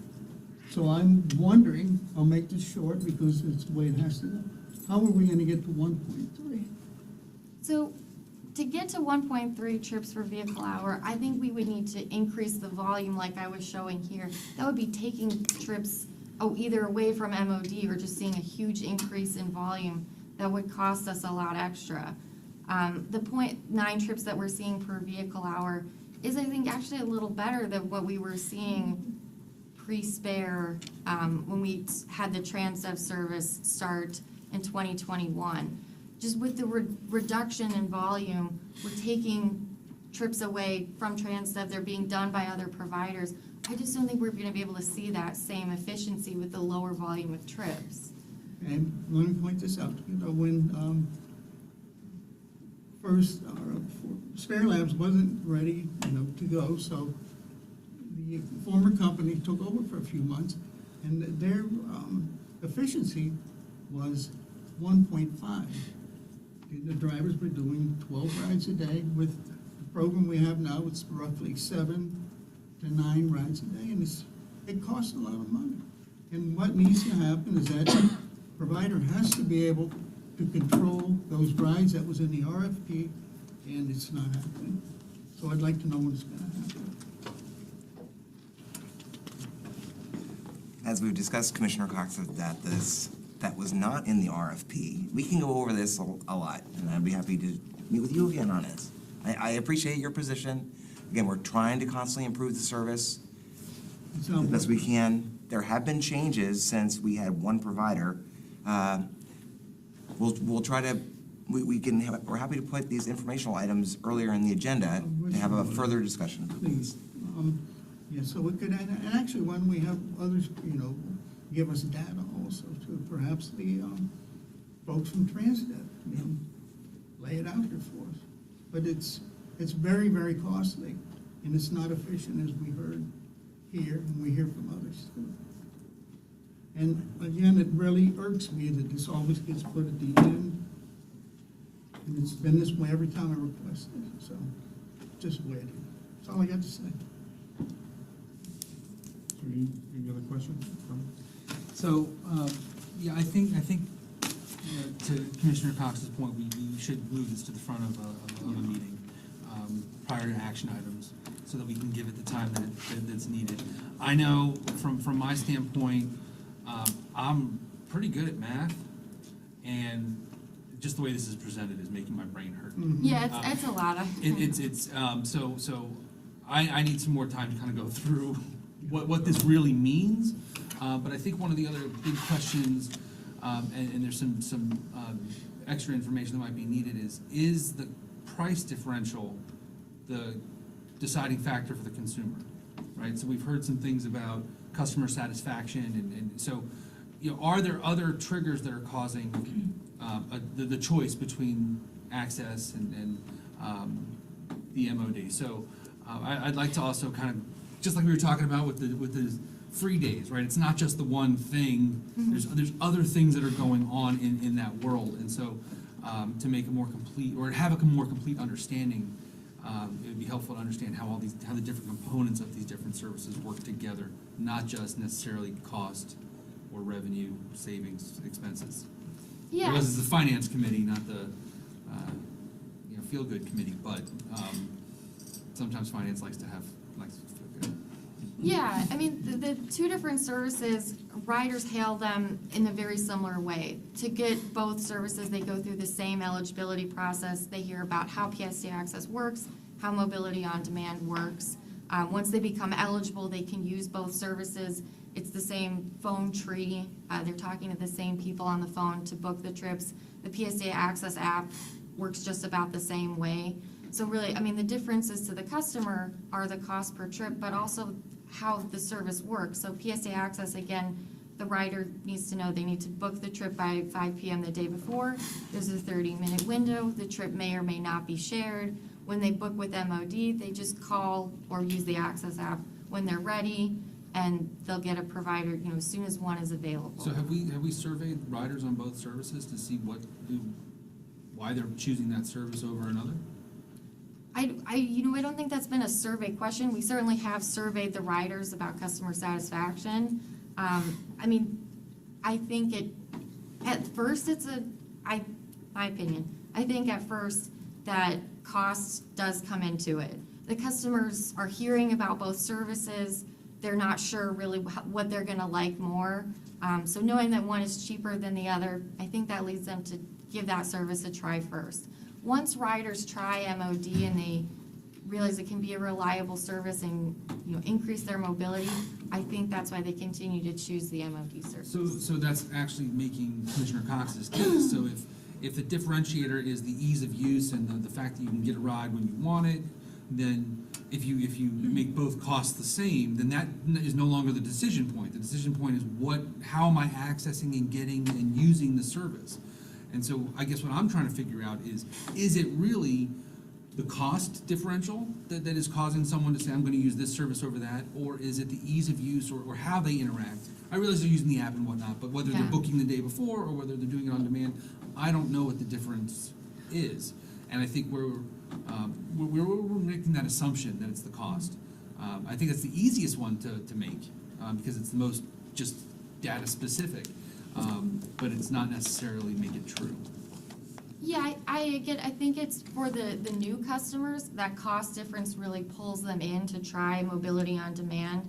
So I'm wondering, I'll make this short because it's the way it has to go. How are we going to get to 1.3? So to get to 1.3 trips per vehicle hour, I think we would need to increase the volume like I was showing here. That would be taking trips either away from MOD or just seeing a huge increase in volume that would cost us a lot extra. The 0.9 trips that we're seeing per vehicle hour is, I think, actually a little better than what we were seeing pre-Spare when we had the Transdev service start in 2021. Just with the reduction in volume, we're taking trips away from Transdev. They're being done by other providers. I just don't think we're gonna be able to see that same efficiency with the lower volume of trips. And let me point this out, when, first, Spare Labs wasn't ready, to go, so the former company took over for a few months, and their, efficiency was 1.5. The drivers were doing 12 rides a day. With the program we have now, it's roughly 7 to 9 rides a day, and it costs a lot of money. And what needs to happen is that the provider has to be able to control those rides that was in the RFP, and it's not happening. So I'd like to know when it's gonna happen. As we've discussed, Commissioner Cox, that was not in the RFP. We can go over this a lot, and I'd be happy to meet with you again on it. I appreciate your position. Again, we're trying to constantly improve the service It's not as best we can. There have been changes since we had one provider. We'll try to, we're happy to put these informational items earlier in the agenda to have a further discussion. Please. Yeah, so we could, and actually, when we have others, give us data also, to perhaps the folks from Transnet, lay it out there for us. But it's very, very costly, and it's not efficient, as we heard here, and we hear from others too. And again, it really irks me that this always gets put at the end, and it's been this way every time I request it, so just wait. That's all I got to say. Any other questions? So, yeah, I think to Commissioner Cox's point, we should move this to the front of a meeting prior to action items, so that we can give it the time that's needed. I know from my standpoint, I'm pretty good at math, and just the way this is presented is making my brain hurt. Yeah, it's a lot of. So I need some more time to kind of go through what this really means. But I think one of the other big questions, and there's some extra information that might be needed, is the price differential the deciding factor for the consumer, right? So we've heard some things about customer satisfaction, and so, are there other triggers that are causing the choice between access and the MOD? So I'd like to also kind of, just like we were talking about with the free days, right? It's not just the one thing. Mm-hmm. There's other things that are going on in that world, and so to make a more complete, or have a more complete understanding, it would be helpful to understand how the different components of these different services work together, not just necessarily cost or revenue, savings, expenses. Yeah. Because it's the finance committee, not the feel-good committee, but sometimes finance likes to feel good. Yeah, I mean, the two different services, riders hail them in a very similar way. To get both services, they go through the same eligibility process. They hear about how PSTA Access works, how Mobility on Demand works. Once they become eligible, they can use both services. It's the same phone tree. They're talking to the same people on the phone to book the trips. The PSTA Access app works just about the same way. So really, I mean, the differences to the customer are the cost per trip, but also how the service works. So PSTA Access, again, the rider needs to know they need to book the trip by 5 p.m. the day before. There's a 30-minute window. The trip may or may not be shared. When they book with MOD, they just call or use the Access app when they're ready, and they'll get a provider, as soon as one is available. So have we surveyed riders on both services to see why they're choosing that service over another? I don't think that's been a survey question. We certainly have surveyed the riders about customer satisfaction. I think at first my opinion, I think at first that cost does come into it. The customers are hearing about both services. They're not sure really what they're gonna like more. So knowing that one is cheaper than the other, I think that leads them to give that service a try first. Once riders try MOD and they realize it can be a reliable service and increase their mobility, I think that's why they continue to choose the MOD service. So that's actually making Commissioner Cox's case. So if the differentiator is the ease of use and the fact that you can get a ride when you want it, then if you make both costs the same, then that is no longer the decision point. The decision point is how am I accessing and getting and using the service? And so I guess what I'm trying to figure out is it really the cost differential that is causing someone to say, I'm gonna use this service over that, or is it the ease of use or how they interact? I realize they're using the app and whatnot, but whether they're Yeah. booking the day before or whether they're doing it on demand, I don't know what the difference is. And I think we're making that assumption that it's the cost. I think that's the easiest one to make, because it's the most just data specific, but it's not necessarily make it true. Yeah, I think it's for the new customers, that cost difference really pulls them in to try mobility on demand.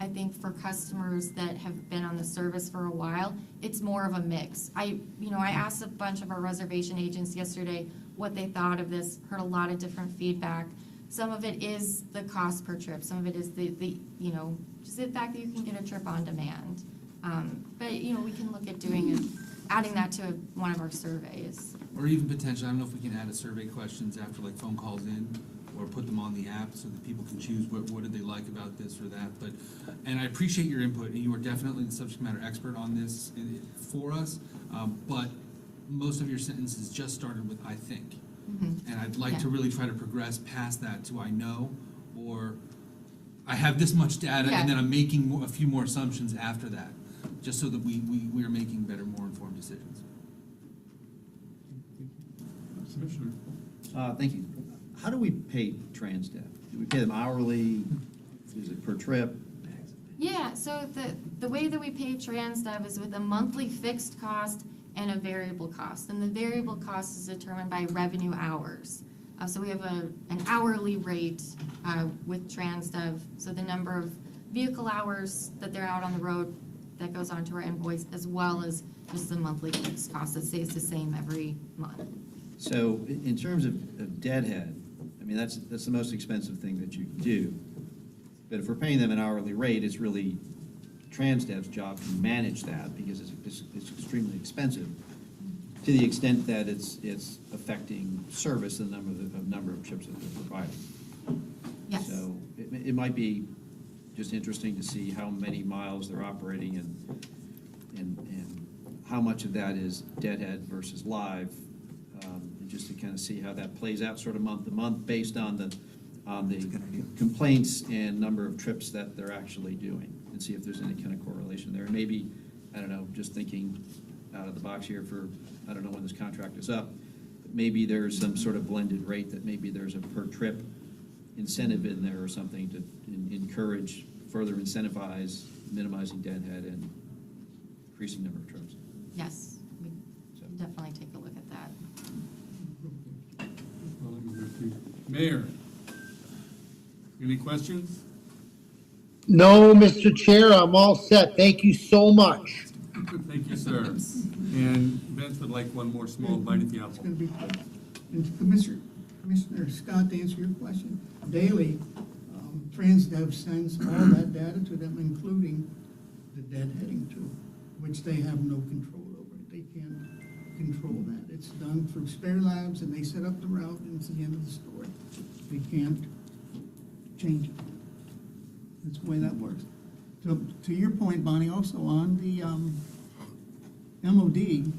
I think for customers that have been on the service for a while, it's more of a mix. I asked a bunch of our reservation agents yesterday what they thought of this, heard a lot of different feedback. Some of it is the cost per trip, some of it is the just the fact that you can get a trip on demand. But, we can look at adding that to one of our surveys. Or even potentially, I don't know if we can add a survey questions after like phone calls in, or put them on the app so that people can choose what did they like about this or that. But, and I appreciate your input, and you are definitely the subject matter expert on this for us. But most of your sentences just started with "I think," and I'd like to really try to progress past that to "I know," or "I have this much data," and then I'm making a few more assumptions after that, just so that we are making better, more informed decisions. Commissioner? Thank you. How do we pay TransDev? Do we pay them hourly? Is it per trip? Yeah, so the way that we pay TransDev is with a monthly fixed cost and a variable cost. And the variable cost is determined by revenue hours. So we have an hourly rate with TransDev. So the number of vehicle hours that they're out on the road, that goes onto our invoice, as well as just the monthly fixed cost that stays the same every month. So in terms of deadhead, I mean, that's the most expensive thing that you can do. But if we're paying them an hourly rate, it's really TransDev's job to manage that because it's extremely expensive to the extent that it's affecting service and the number of trips that they're providing. Yes. So it might be just interesting to see how many miles they're operating and how much of that is deadhead versus live, and just to kind of see how that plays out sort of month to month based on the complaints and number of trips that they're actually doing, and see if there's any kind of correlation there. And maybe, I don't know, just thinking out of the box here for, I don't know when this contract is up, but maybe there's some sort of blended rate that maybe there's a per trip incentive in there or something to encourage, further incentivize minimizing deadhead and increasing number of trips. Yes, we can definitely take a look at that. Mayor, any questions? No, Mr. Chair, I'm all set. Thank you so much. Thank you, sir. And Vince would like one more small bite at the apple. It's gonna be quick. And Commissioner Scott, to answer your question, daily, TransDev sends all that data to them, including the deadheading too, which they have no control over. They can't control that. It's done through Spare Labs, and they set up the route, and it's the end of the story. They can't change it. That's the way that works. To your point, Bonnie, also on the MOD,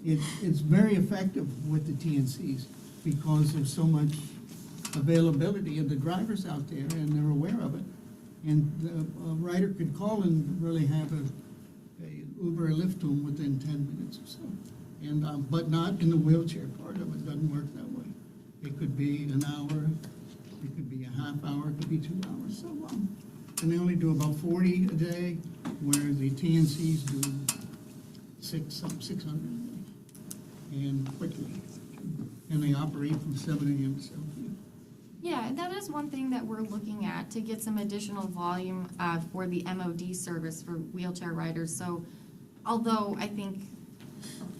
it's very effective with the TNCs because there's so much availability of the drivers out there, and they're aware of it. And a rider could call and really have a Uber or Lyft to them within 10 minutes or so. And but not in the wheelchair part of it. Doesn't work that way. It could be an hour, it could be a half hour, it could be 2 hours. So and they only do about 40 a day, where the TNCs do 600 a day, and quickly. And they operate from 7 a.m. to 7 p.m. Yeah, that is one thing that we're looking at, to get some additional volume for the MOD service for wheelchair riders. So although I think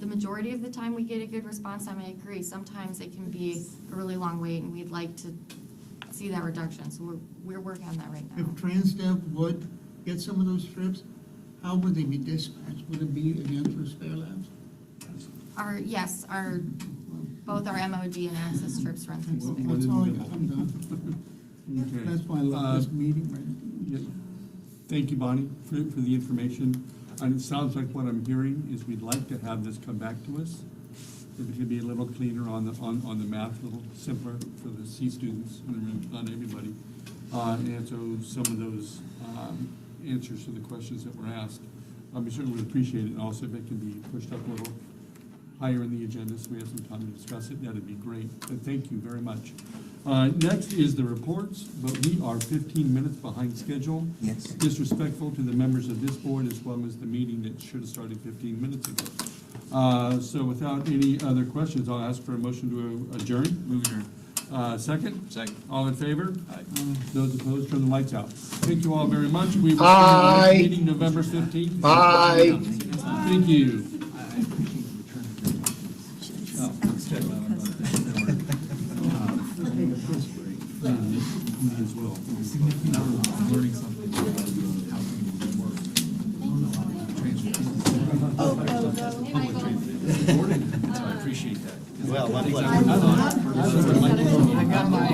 the majority of the time we get a good response time, I agree, sometimes it can be a really long wait, and we'd like to see that reduction. So we're working on that right now. If TransDev would get some of those trips, how would they be dispatched? Would it be again through Spare Labs? Both our MOD and access trips run through Spare. That's all I got. I'm done. Okay. That's why I love this meeting right now. Yeah. Thank you, Bonnie, for the information. And it sounds like what I'm hearing is we'd like to have this come back to us. If it could be a little cleaner on the math, a little simpler for the C students in the room, not everybody. And so some of those answers to the questions that were asked, we certainly would appreciate it. And also if it can be pushed up a little higher in the agenda so we have some time to discuss it, that'd be great. But thank you very much. Next is the reports, but we are 15 minutes behind schedule. Yes. Disrespectful to the members of this board as well as the meeting that should have started 15 minutes ago. So without any other questions, I'll ask for a motion to adjourn. Move adjourned. Second? Second. All in favor? Aye. Those opposed, turn the lights out. Thank you all very much. We will see you Aye. next meeting November 15th. Aye. Thank you. As well. Learning something about how people work. I appreciate that. Well, my I think pleasure. that's- I got my